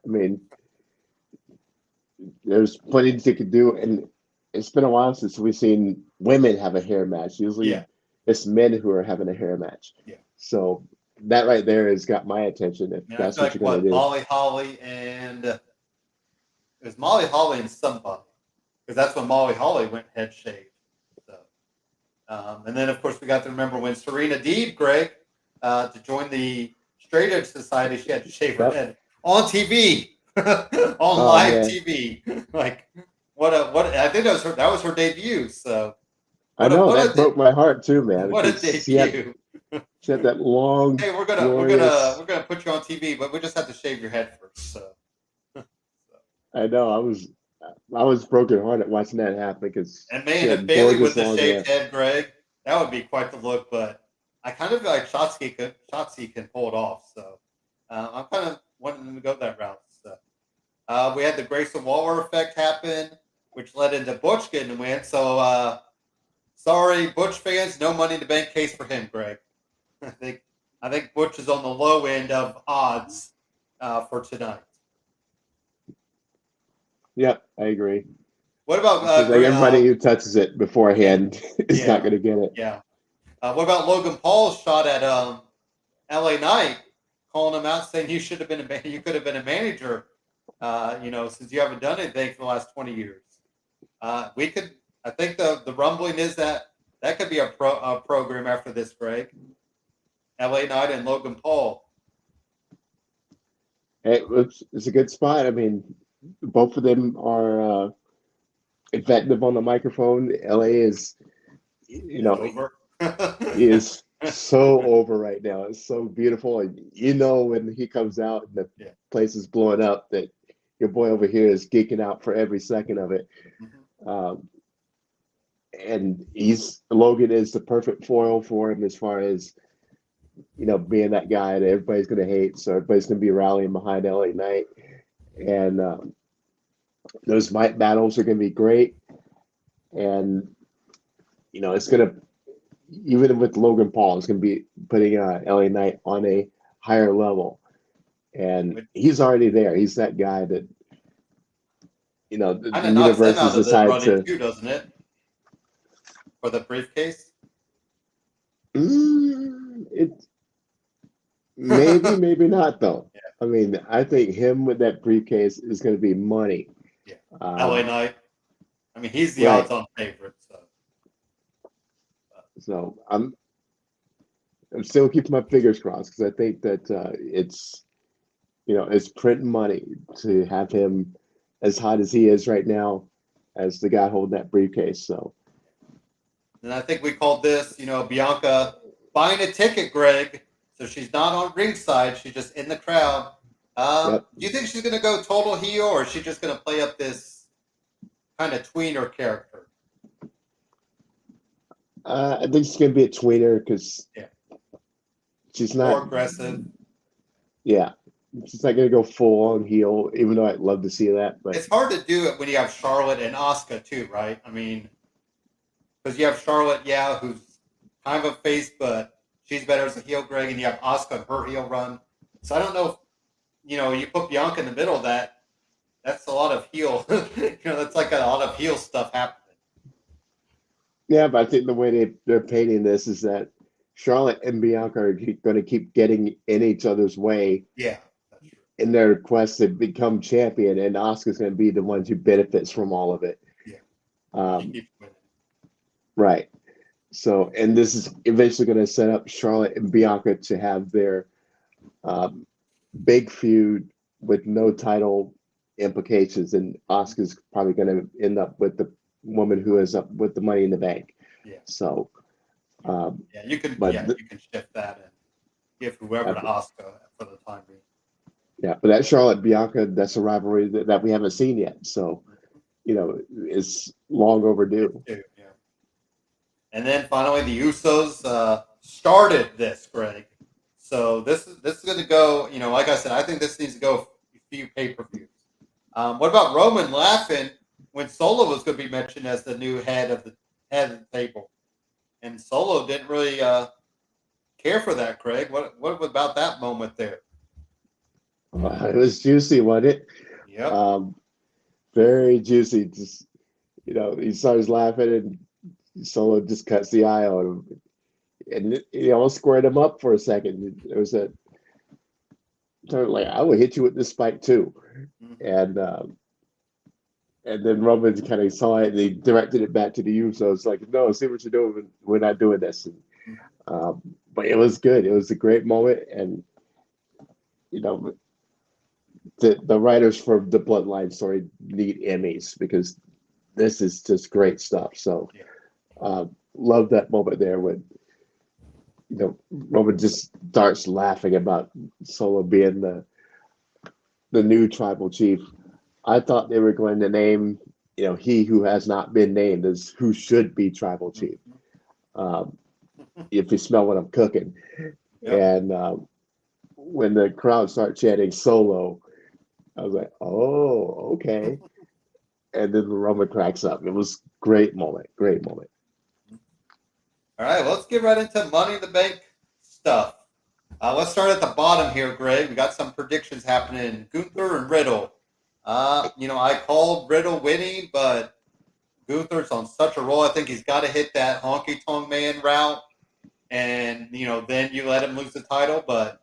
There's plenty they could do, and it's been a while since we've seen women have a hair match. Usually, it's men who are having a hair match. Yeah. So that right there has got my attention. If And I that's feel what like you're going to do. Molly Holly and it was Molly Holly and somebody, because that's when Molly Holly went head shaved. So, and then of course we got to remember when Serena Deeb, Greg, to join the Straight Edge Society, she had to shave her head on TV, on live TV. Like what? I think that was her debut. So I know that broke my heart too, man. What a debut! She had that long. Hey, we're gonna put you on TV, but we just have to shave your head first. So. I know. I was brokenhearted watching that happen because. And man, if Bailey with the shaved head, Greg, that would be quite the look. But I kind of feel like Shotzi can pull it off. So I'm kind of wanting them to go that route. So we had the Grayson Waller effect happen, which led into Butch getting a win. So sorry, Butch fans, no money in the bank case for him, Greg. I think Butch is on the low end of odds for tonight. Yep, I agree. What about like everybody who touches it beforehand is not going to get it? Yeah. What about Logan Paul's shot at LA Knight, calling him out, saying you could have been a manager, since you haven't done anything for the last 20 years. I think the rumbling is that could be a program after this, Greg. LA Knight and Logan Paul. It's a good spot. I mean, both of them are effective on the microphone. LA is, over. is so over right now. It's so beautiful. And when he comes out and the place is blowing up, that your boy over here is geeking out for every second of it. Mm-hmm. And Logan is the perfect foil for him as far as, being that guy that everybody's going to hate. So everybody's going to be rallying behind LA Knight. And those mic battles are going to be great. And, it's going to, even with Logan Paul, it's going to be putting LA Knight on a higher level. And he's already there. He's that guy that, the universe has decided to. Too, doesn't it? For the briefcase? Maybe not, though. Yeah. I mean, I think him with that briefcase is going to be money. Yeah. LA Knight. I mean, he's the odds-on favorite. So I'm still keeping my fingers crossed because I think that it's printing money to have him as hot as he is right now as the guy holding that briefcase. So. And I think we called this, Bianca buying a ticket, Greg. So she's not on ringside. She's just in the crowd. Do you think she's going to go total heel, or is she just going to play up this kind of tweener character? I think she's going to be a tweener because she's not more aggressive. Yeah. She's not going to go full on heel, even though I'd love to see that. But it's hard to do it when you have Charlotte and Asuka too, right? I mean, because you have Charlotte, who's kind of a face, but she's better as a heel, Greg, and you have Asuka and her heel run. So I don't know if, you put Bianca in the middle of that, that's a lot of heel. That's like a lot of heel stuff happening. Yeah, but I think the way they're painting this is that Charlotte and Bianca are going to keep getting in each other's way. Yeah. In their quest to become champion, and Asuka's going to be the one who benefits from all of it. Yeah. Right. So, and this is eventually going to set up Charlotte and Bianca to have their big feud with no title implications, and Asuka's probably going to end up with the woman who is up with the Money in the Bank. Yeah. So. You can shift that and give whoever to Asuka for the time being. Yeah, but that Charlotte Bianca, that's a rivalry that we haven't seen yet. So, it's long overdue. Yeah. And then finally, the Usos started this, Greg. So this is going to go. Like I said, I think this needs to go a few pay-per-views. What about Roman laughing when Solo was going to be mentioned as the new head of the table, and Solo didn't really care for that, Craig? What about that moment there? It was juicy, wasn't it? Yeah. Very juicy. Just he starts laughing, and Solo just cuts the eye on him. and he almost squared him up for a second. There was a turn like, I will hit you with this spike too, Mhm. and then Roman kind of saw it and he directed it back to the Usos. Like, no, see what you're doing. We're not doing this. And, but it was good. It was a great moment, and you know, the writers for the Bloodline story need Emmys because this is just great stuff. So, Yeah. love that moment there when Roman just starts laughing about Solo being the new tribal chief. I thought they were going to name, he who has not been named as who should be tribal chief. Um, if you smell what I'm cooking. Yep. And when the crowd started chanting Solo, I was like, oh, okay. And then Roman cracks up. It was great moment. Great moment. All right, well, let's get right into Money in the Bank stuff. Let's start at the bottom here, Greg. We got some predictions happening. Gunther and Riddle. I called Riddle winning, but Gunther's on such a roll. I think he's got to hit that honky tonk man route, and then you let him lose the title. But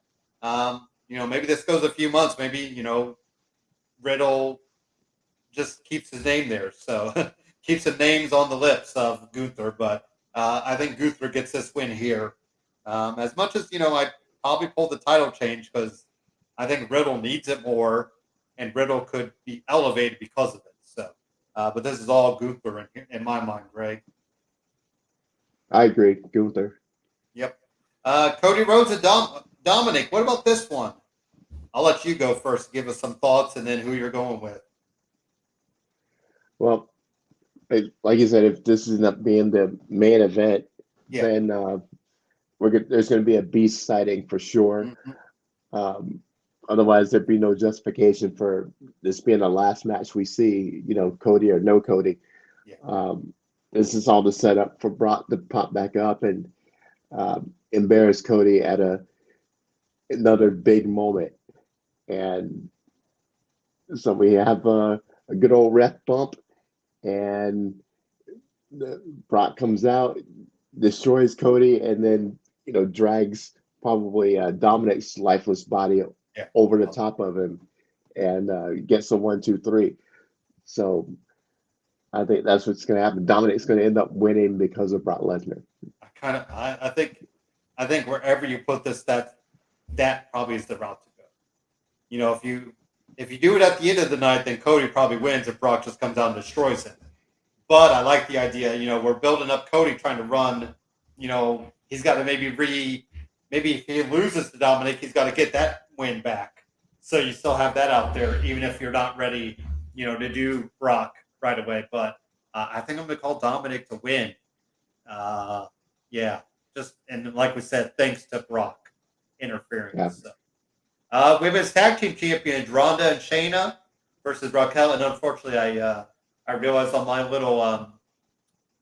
maybe this goes a few months. Maybe Riddle just keeps his name there, so keeps the names on the lips of Gunther. But I think Gunther gets this win here. As much as I probably pull the title change because I think Riddle needs it more, and Riddle could be elevated because of it. So, but this is all Gunther in my mind, Greg. I agree. Gunther. Yep. Cody Rhodes and Dominic. What about this one? I'll let you go first. Give us some thoughts, and then who you're going with. Well, like you said, if this ends up being the main event, Yeah. then there's going to be a beast sighting for sure. Mhm. Otherwise, there'd be no justification for this being the last match we see, Cody or no Cody. Yeah. This is all the setup for Brock to pop back up and embarrass Cody at another big moment. And so we have a good old ref bump, and Brock comes out, destroys Cody, and then drags probably Dominic's lifeless body Yeah. over the top of him, and gets a 1-2-3. So I think that's what's going to happen. Dominic's going to end up winning because of Brock Lesnar. I think wherever you put this, that probably is the route to go. If you do it at the end of the night, then Cody probably wins if Brock just comes out and destroys him. But I like the idea. We're building up Cody trying to run. He's got to maybe if he loses to Dominic, he's got to get that win back. So you still have that out there, even if you're not ready, to do Brock right away. But I think I'm going to call Dominic to win. Yeah, and like we said, thanks to Brock interfering. Yeah. So, women's tag team champions Ronda and Shayna versus Raquel, and unfortunately, I realized on my little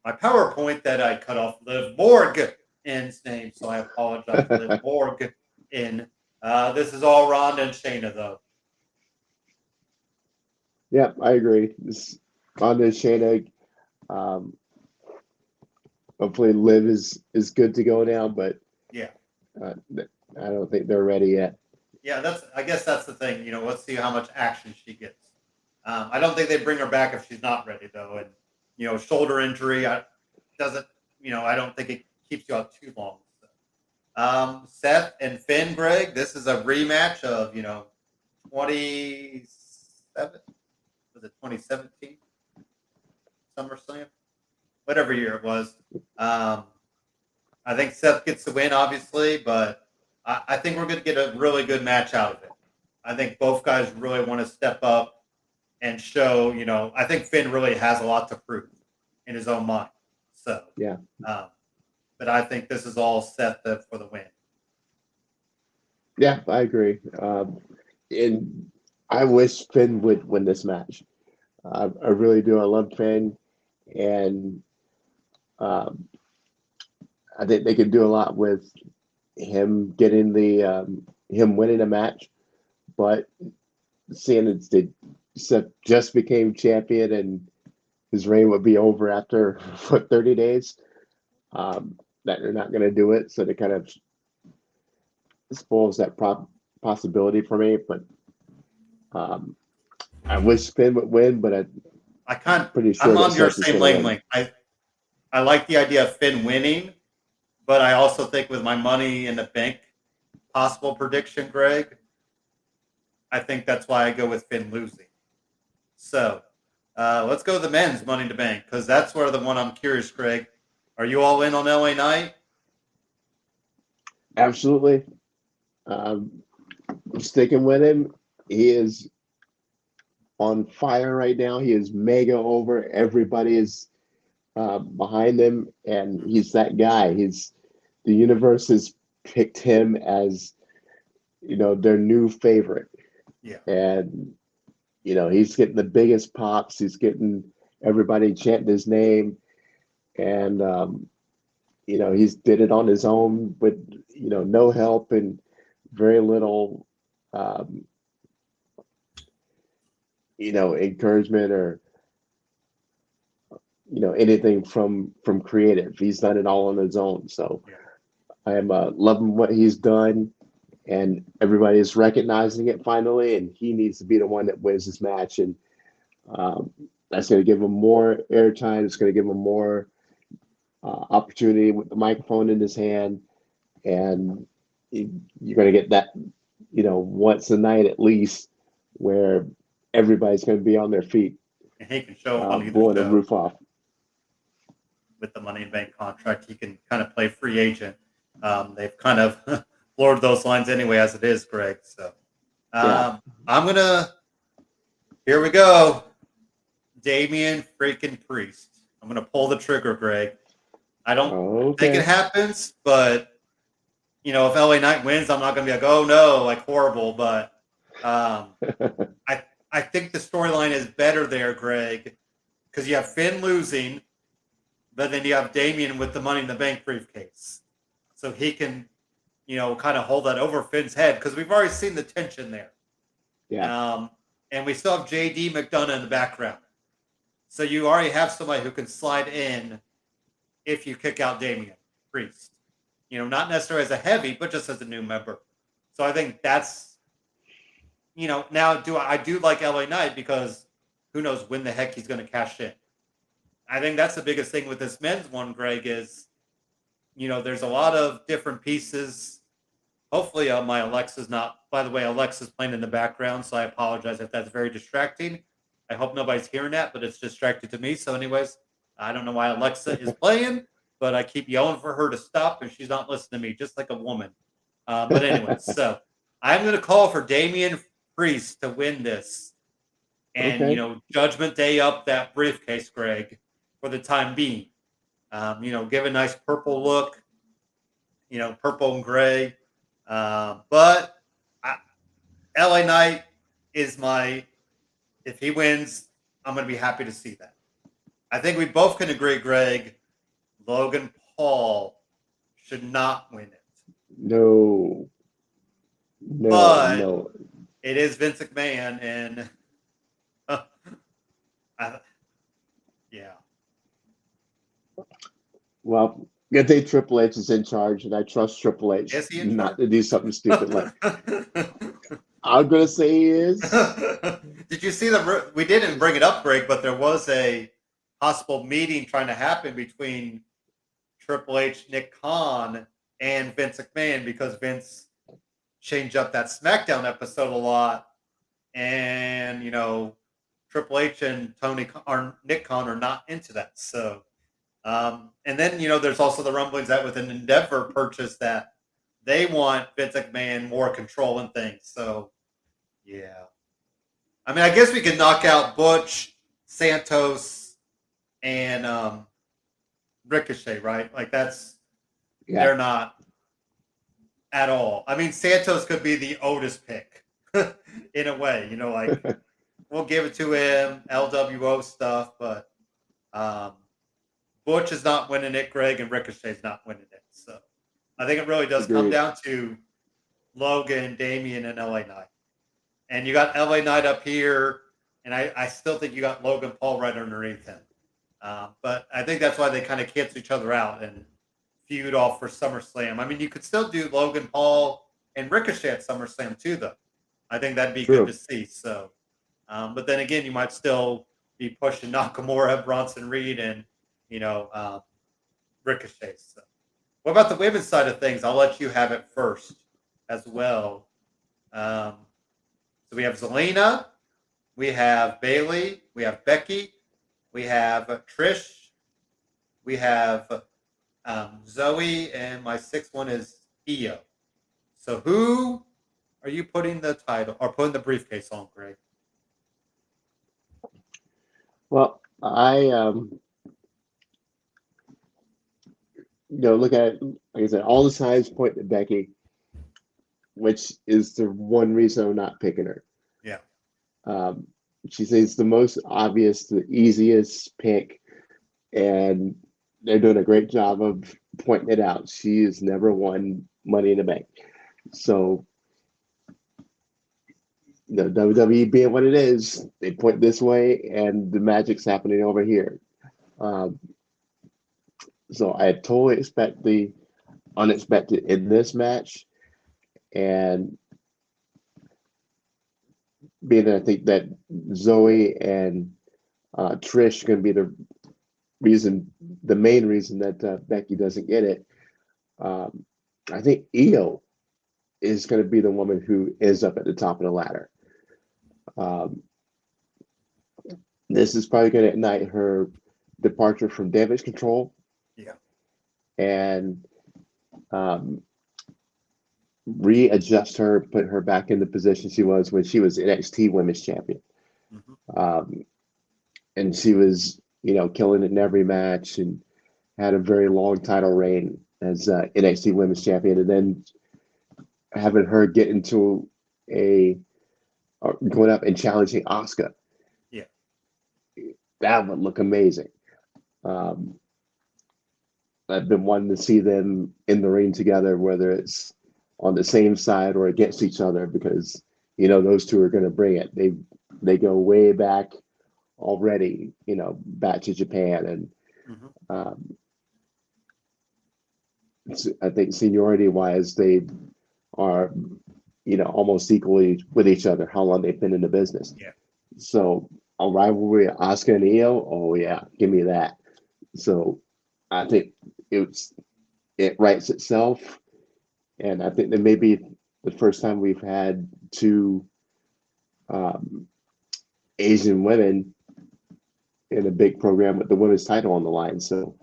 my PowerPoint that I cut off Liv Morgan's name, so I apologize, Liv Morgan. This is all Ronda and Shayna, though. Yeah, I agree. This Ronda and Shayna. Hopefully, Liv is good to go now, but Yeah. I don't think they're ready yet. Yeah, I guess that's the thing. Let's see how much action she gets. I don't think they bring her back if she's not ready, though. And shoulder injury, I don't think it keeps you out too long. So. Seth and Finn, Greg, this is a rematch of 2017 SummerSlam, whatever year it was. I think Seth gets the win, obviously, but I think we're going to get a really good match out of it. I think both guys really want to step up and show, I think Finn really has a lot to prove in his own mind. So, yeah. But I think this is all set for the win. Yeah, I agree. And I wish Finn would win this match. I really do. I love Finn, and I think they could do a lot with him getting him winning a match, but seeing as Seth just became champion and his reign would be over after 30 days, that they're not going to do it. So they kind of spoils that possibility for me. But I wish Finn would win, but pretty sure I'm that on your Seth is same going to lane, win. Link. I like the idea of Finn winning, but I also think with my money in the bank possible prediction, Greg, I think that's why I go with Finn losing. So let's go with the men's money in the bank because that's where the one I'm curious, Greg. Are you all in on LA Knight? Absolutely. I'm sticking with him. He is on fire right now. He is mega over. Everybody is behind him, and he's that guy. The universe has picked him as their new favorite, Yeah. and he's getting the biggest pops. He's getting everybody chanting his name, and he's did it on his own with no help and very little encouragement or anything from creative. He's done it all on his own. So Yeah. I am loving what he's done, and everybody is recognizing it finally. And he needs to be the one that wins this match, and that's going to give him more airtime. It's going to give him more opportunity with the microphone in his hand, and you're going to get that once a night at least where everybody's going to be on their feet, And he can show up on either blowing the show roof off. with the money in bank contract. He can kind of play free agent. They've kind of blurred those lines anyway as it is, Greg. So here we go. Damian freaking Priest. I'm going to pull the trigger, Greg. I don't think it happens, but if LA Knight wins, I'm not going to be like, oh no, like horrible. But I think the storyline is better there, Greg, because you have Finn losing, but then you have Damian with the money in the bank briefcase. So he can, kind of hold that over Finn's head because we've already seen the tension there. Yeah. And we still have JD McDonough in the background. So you already have somebody who can slide in if you kick out Damian Priest. Not necessarily as a heavy, but just as a new member. So I think that's, now I do like LA Knight because who knows when the heck he's going to cash in. I think that's the biggest thing with this men's one, Greg, is, there's a lot of different pieces. Hopefully my Alexa's not, by the way, Alexa's playing in the background, so I apologize if that's very distracting. I hope nobody's hearing that, but it's distracted to me. So anyways, I don't know why Alexa is playing, but I keep yelling for her to stop and she's not listening to me, just like a woman. But anyways, so I'm going to call for Damian Priest to win this. And, Judgment Day up that briefcase, Greg, for the time being. Give a nice purple look, purple and gray. But LA Knight is if he wins, I'm going to be happy to see that. I think we both can agree, Greg, Logan Paul should not win it. No. It is Vince McMahon, and yeah. Well, good thing Triple H is in charge, and I trust Triple H not to do something stupid like. I'm gonna say he is. Did you see we didn't bring it up, Greg, but there was a possible meeting trying to happen between Triple H, Nick Khan, and Vince McMahon because Vince changed up that SmackDown episode a lot, and Triple H and Nick Khan are not into that. So, and then there's also the rumblings that with an Endeavor purchase that they want Vince McMahon more control in things. So, yeah. I mean, I guess we could knock out Butch, Santos, and Ricochet, right? Like they're not at all. I mean, Santos could be the Otis pick in a way, like we'll give it to him, LWO stuff, but Butch is not winning it, Greg, and Ricochet's not winning it. So I think it really does come down to Logan, Damian, and LA Knight. And you got LA Knight up here, and I still think you got Logan Paul right underneath him. But I think that's why they kind of cancel each other out. And feud off for SummerSlam. I mean, you could still do Logan Paul and Ricochet at SummerSlam too, though. I think that'd be True. good to see. So, but then again, you might still be pushing Nakamura, Bronson Reed, and Ricochet. So, what about the women's side of things? I'll let you have it first as well. So we have Zelina, we have Bailey, we have Becky, we have Trish, we have Zoe, and my sixth one is Io. So who are you putting the title or putting the briefcase on, Greg? Well, I look at it, like I said, all the signs point to Becky, which is the one reason I'm not picking her. Yeah. She says the most obvious, the easiest pick, and they're doing a great job of pointing it out. She has never won Money in the Bank. So, WWE being what it is, they point this way, and the magic's happening over here. So I totally expect the unexpected in this match, and being that I think that Zoe and Trish are going to be the main reason that Becky doesn't get it. I think Io is going to be the woman who is up at the top of the ladder. This is probably going to ignite her departure from Damage Control. Yeah. And readjust her, put her back in the position she was when she was NXT Women's Champion. Mm-hmm. And she was, killing it in every match and had a very long title reign as NXT Women's Champion. And then having her get into going up and challenging Asuka. Yeah. That would look amazing. I've been wanting to see them in the ring together, whether it's on the same side or against each other, because those two are going to bring it. They go way back already, back to Japan, and Mm-hmm. I think seniority wise they are almost equally with each other. How long they've been in the business. Yeah. So a rivalry, Asuka and Io. Oh yeah, give me that. So I think it writes itself. And I think that may be the first time we've had two Asian women in a big program with the women's title on the line. So,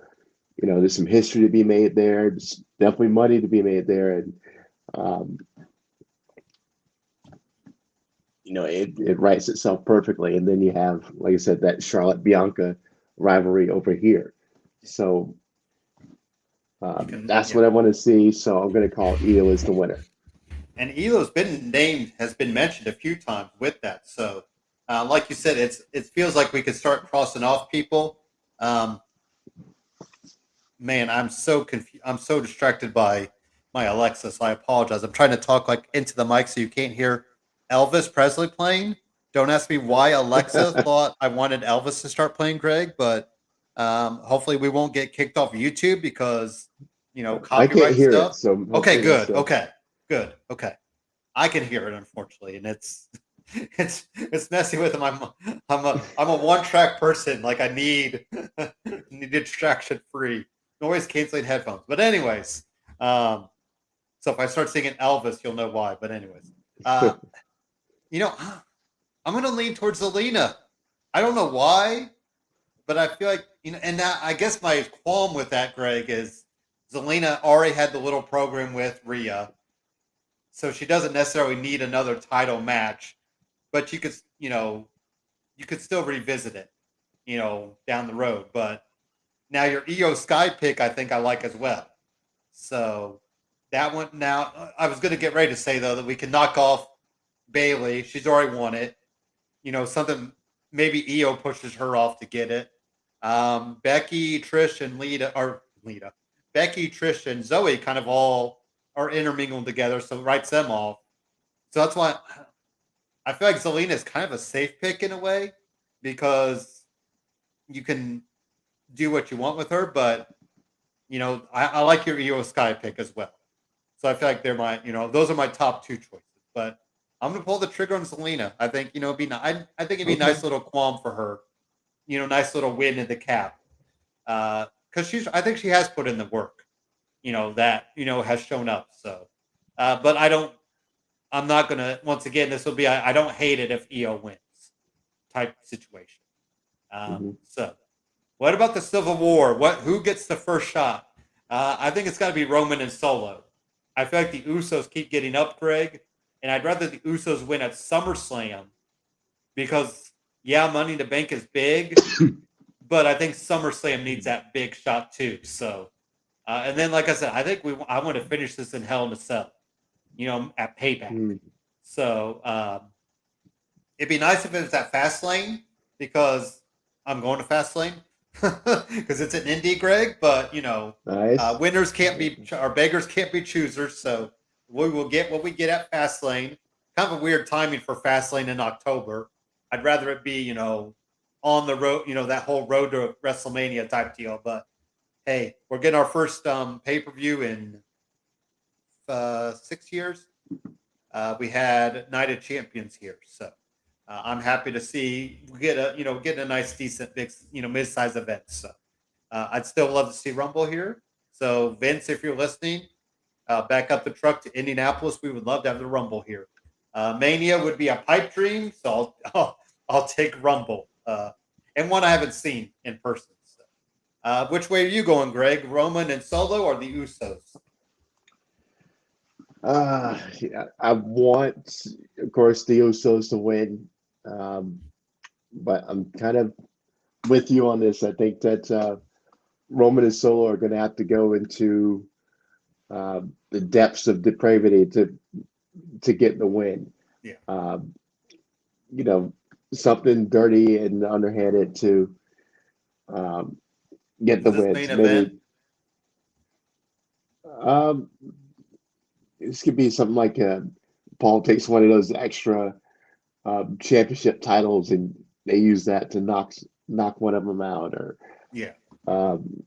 there's some history to be made there. There's definitely money to be made there. And, it writes itself perfectly. And then you have, like I said, that Charlotte-Bianca rivalry over here. So that's what I want to see. So I'm going to call Io as the winner. And Elo's has been mentioned a few times with that. So, like you said, it feels like we could start crossing off people. Man, I'm so confused. I'm so distracted by my Alexa, so I apologize. I'm trying to talk like into the mic so you can't hear Elvis Presley playing. Don't ask me why Alexa thought I wanted Elvis to start playing, Greg, but hopefully we won't get kicked off YouTube because copyright I can't hear stuff. it, so Okay, good. Okay, good. Okay, I can hear it, unfortunately, and it's messing with them. I'm a one-track person. Like I need distraction free noise canceling headphones. But anyways, so if I start singing Elvis, you'll know why. But anyways, I'm gonna lean towards Zelina. I don't know why, but I feel like and now I guess my qualm with that, Greg, is Zelina already had the little program with Rhea, so she doesn't necessarily need another title match. But you could still revisit it, down the road. But now your Io Sky pick, I think I like as well. So that one. Now I was going to get ready to say though that we can knock off Bailey. She's already won it. Something maybe Io pushes her off to get it. Becky, Trish, and Becky, Trish, and Zoe kind of all are intermingled together, so it writes them off. So that's why I feel like Zelina is kind of a safe pick in a way because you can do what you want with her, but I like your EO Sky pick as well. So I feel like they're those are my top two choices. But I'm gonna pull the trigger on Selena. I think it'd be I think it'd be a Okay. nice little qualm for her. Nice little win in the cap. Because I think she has put in the work. That has shown up. So, but I'm not gonna. Once again, this will be. I don't hate it if EO wins type situation. Mhm. So, what about the Civil War? Who gets the first shot? I think it's got to be Roman and Solo. I feel like the Usos keep getting up, Greg, and I'd rather the Usos win at SummerSlam because Money in the Bank is big, but I think SummerSlam needs that big shot too. So, and then like I said, I think I want to finish this in Hell in a Cell, at Payback. Mm. So it'd be nice if it was at Fastlane because I'm going to Fastlane because it's an indie, Greg. But Nice. winners can't be or beggars can't be choosers. So we will get what we get at Fastlane. Kind of a weird timing for Fastlane in October. I'd rather it be on the road, that whole road to WrestleMania type deal. But hey, we're getting our first pay per view in 6 years. We had Night of Champions here, so I'm happy to see we get a nice decent big mid sized event. So I'd still love to see Rumble here. So Vince, if you're listening, back up the truck to Indianapolis. We would love to have the Rumble here. Mania would be a pipe dream, so I'll take Rumble and one I haven't seen in person. So, which way are you going, Greg? Roman and Solo or the Usos? Yeah, I want, of course, the Usos to win, um, but I'm kind of with you on this. I think that Roman and Solo are going to have to go into the depths of depravity to get the win. Yeah. Um, you know, something dirty and underhanded to um, get Is the this win. main So event? maybe um, this could be something like Paul takes one of those extra championship titles and they use that to knock one of them out or Yeah. um,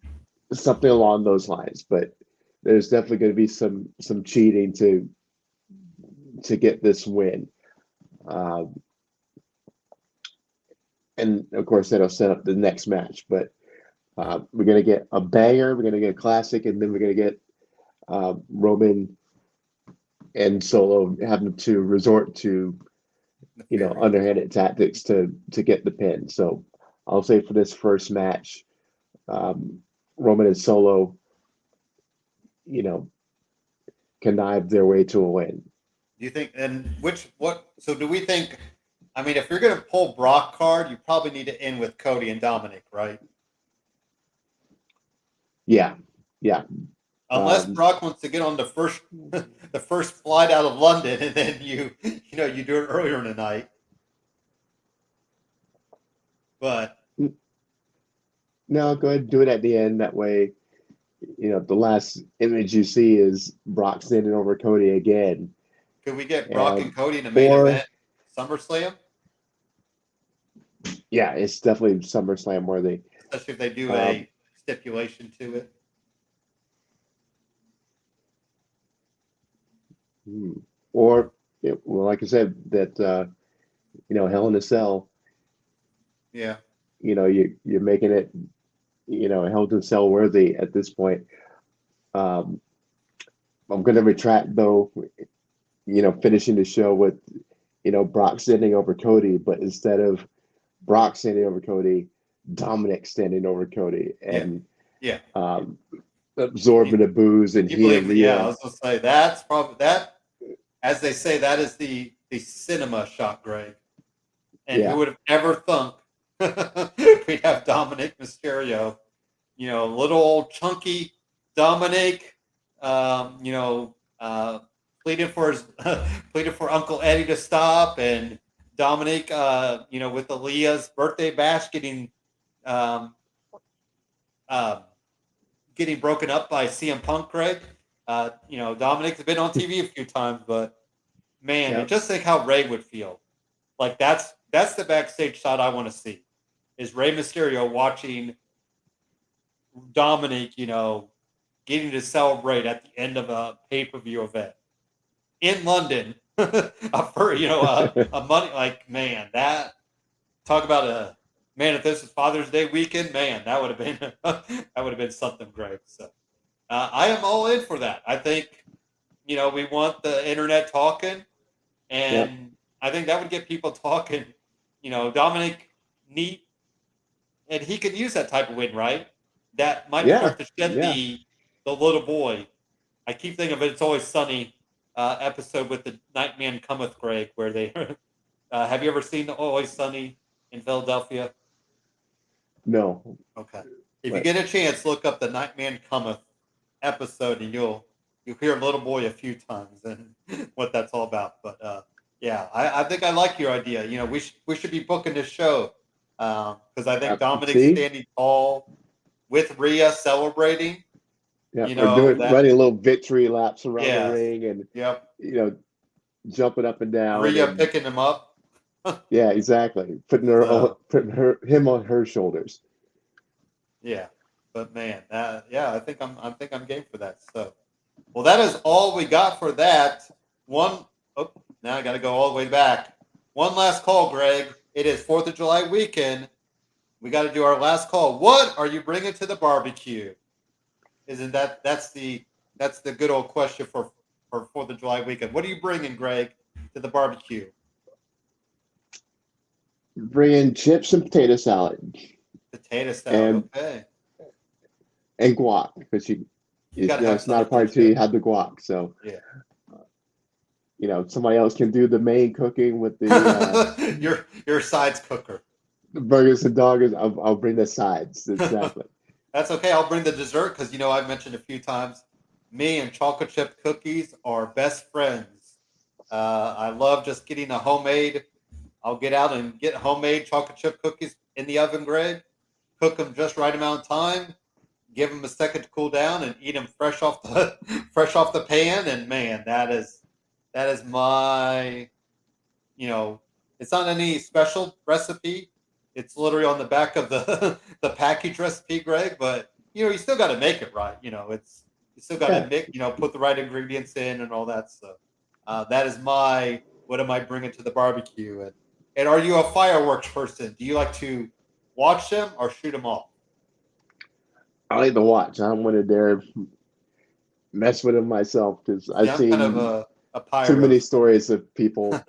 something along those lines. But there's definitely going to be some cheating to get this win. Um, and of course, that'll set up the next match. But we're going to get a banger, we're going to get a classic, and then we're going to get Roman and Solo having to resort to Nefarious. underhanded tactics to get the pin. So I'll say for this first match, um, Roman and Solo, you know, connive their way to a win. Do you think and so do we think I mean if you're gonna pull Brock card, you probably need to end with Cody and Dominic, right? Yeah, yeah. Unless Um, Brock wants to get on the first the first flight out of London and then you do it earlier in the night. But no, go ahead and do it at the end. That way, the last image you see is Brock standing over Cody again. could we get Brock and And Cody in the main or event SummerSlam? yeah, it's definitely SummerSlam worthy. Especially if they do Um, a stipulation to it. or well, like I said, that Hell in a Cell, Yeah. you're making it, Hell in a Cell worthy at this point. Um, I'm going to retract though, finishing the show with, Brock standing over Cody, but instead of Brock standing over Cody, Dominic standing over Cody Yeah. and Yeah. absorbing the booze and You he believe and that? Yeah, I Rhea. was gonna say that's probably that. As they say, that is the cinema shot, Greg. And who Yeah, would have ever thunk we'd have Dominic Mysterio? Little old chunky Dominic. Um, you know, uh, pleading for his pleading for Uncle Eddie to stop, and Dominic, with Aaliyah's birthday bash um, uh, getting broken up by CM Punk, Greg. Dominic's been on TV a few times, but man, yeah. and just think how Ray would feel. Like that's the backstage shot I want to see. Is Rey Mysterio watching Dominic, getting to celebrate at the end of a pay-per-view event in London for a money, like, man, that talk about if this was Father's Day weekend, man, that would have been something great. So I am all in for that. I think we want the internet talking, and Yep. I think that would get people talking. Dominic Neat, and he could use that type of win, right? That might Yeah. start to shed Yeah. the little boy. I keep thinking of It's Always Sunny episode with the Nightman Cometh, Greg, where they have you ever seen Always Sunny in Philadelphia? No. Okay. If you But get a chance, look up the Nightman Cometh episode, and you'll hear Little Boy a few times and what that's all about. But yeah, I think I like your idea. We should be booking this show because I think Dominic's see, standing tall with Rhea celebrating. yeah, You or know that. running little victory laps around the Yeah. ring, and Yep. jumping up and down. Rhea And, picking him up. yeah, exactly. Putting him on her shoulders. Yeah, but man, yeah, I think I'm game for that. So, well, that is all we got for that. Now I got to go all the way back. One last call, Greg. It is 4th of July weekend. We got to do our last call. What are you bringing to the barbecue? Isn't that's the good old question for 4th of July weekend? What are you bringing, Greg, to the barbecue? Bringing chips and potato salad. Potato salad. Okay. And guac, because it's not a party till you have the guac. So yeah, somebody else can do the main cooking with the your sides cooker. the burgers and doggers. I'll bring the sides. Exactly. That's okay. I'll bring the dessert because I've mentioned a few times. Me and chocolate chip cookies are best friends. I love just getting a homemade. I'll get out and get homemade chocolate chip cookies in the oven, Greg. Cook them just right amount of time. Give them a second to cool down and eat them fresh off the pan. And man, that is my, it's not any special recipe. It's literally on the back of the the package recipe, Greg. But you still got to make it right. You still got to make put the right ingredients in and all that stuff. That is what am I bringing to the barbecue? And are you a fireworks person? Do you like to watch them or shoot them off? I like to watch. I don't want to dare mess with them myself because I've seen kind of a pyro. too many stories of people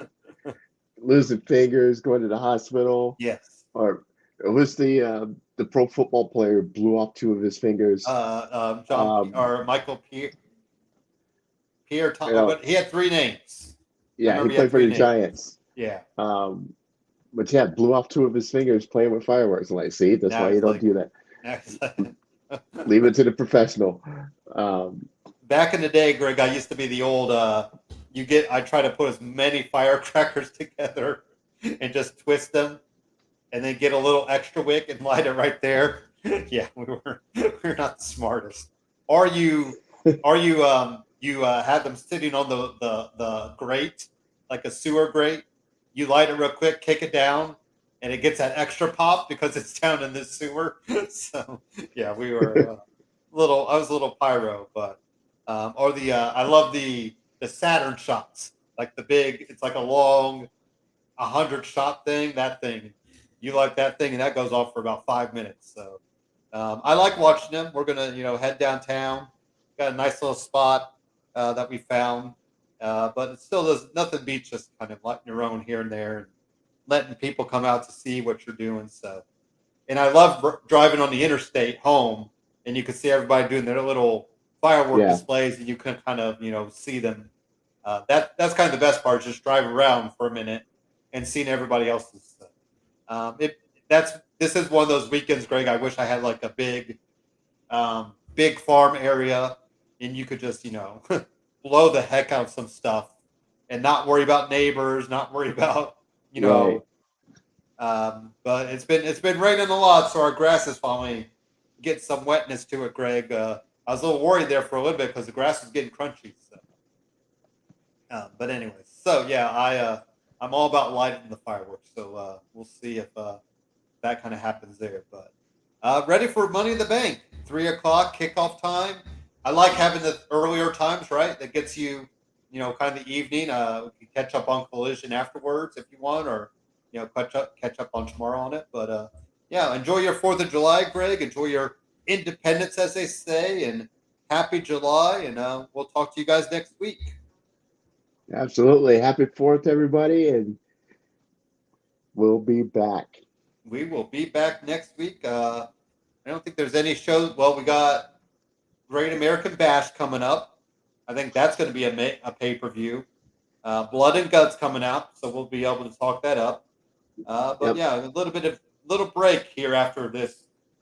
losing fingers, going to the hospital. Yes. Or who's the pro football player who blew off 2 of his fingers? John or Michael Pierre Thomas. But he had 3 names. Yeah, he played for the Giants. Yeah. But yeah, blew off 2 of his fingers playing with fireworks. I'm like, see, that's why you don't do that. Leave it to the professional. Back in the day, Greg, I used to be the old. I try to put as many firecrackers together and just twist them, and then get a little extra wick and light it right there. Yeah, we're not the smartest. Are you have them sitting on the grate, like a sewer grate? You light it real quick, kick it down, and it gets that extra pop because it's down in the sewer. So yeah, we were I was a little pyro, but I love the Saturn shots, like the big. It's like a long 100-shot thing. That thing, you like that thing, and that goes off for about 5 minutes. So I like watching them. We're gonna head downtown. Got a nice little spot that we found. But it still does nothing beats just kind of lighting your own here and there and letting people come out to see what you're doing. So, and I love driving on the interstate home, and you can see everybody doing their little firework displays, and you can kind of see them. That's kind of the best part, just drive around for a minute and seeing everybody else's stuff. This is one of those weekends, Greg. I wish I had like a big farm area, and you could just blow the heck out of some stuff and not worry about neighbors, not worry about Right. But it's been raining a lot, so our grass is finally getting some wetness to it, Greg. I was a little worried there for a little bit because the grass was getting crunchy. So, but anyways, so yeah, I'm all about lighting the fireworks. So we'll see if that kind of happens there. But ready for Money in the Bank, 3:00 kickoff time. I like having the earlier times, right? That gets you, kind of the evening. We can catch up on Collision afterwards if you want, or catch up on tomorrow on it. But yeah, enjoy your 4th of July, Greg. Enjoy your independence, as they say, and happy July. And we'll talk to you guys next week. Absolutely. Happy 4th, everybody, and we'll be back. We will be back next week. I don't think there's any shows. Well, we got Great American Bash coming up. I think that's going to be a pay-per-view. Blood and Guts coming out, so we'll be able to talk that up. But Yep. yeah, a little break here after this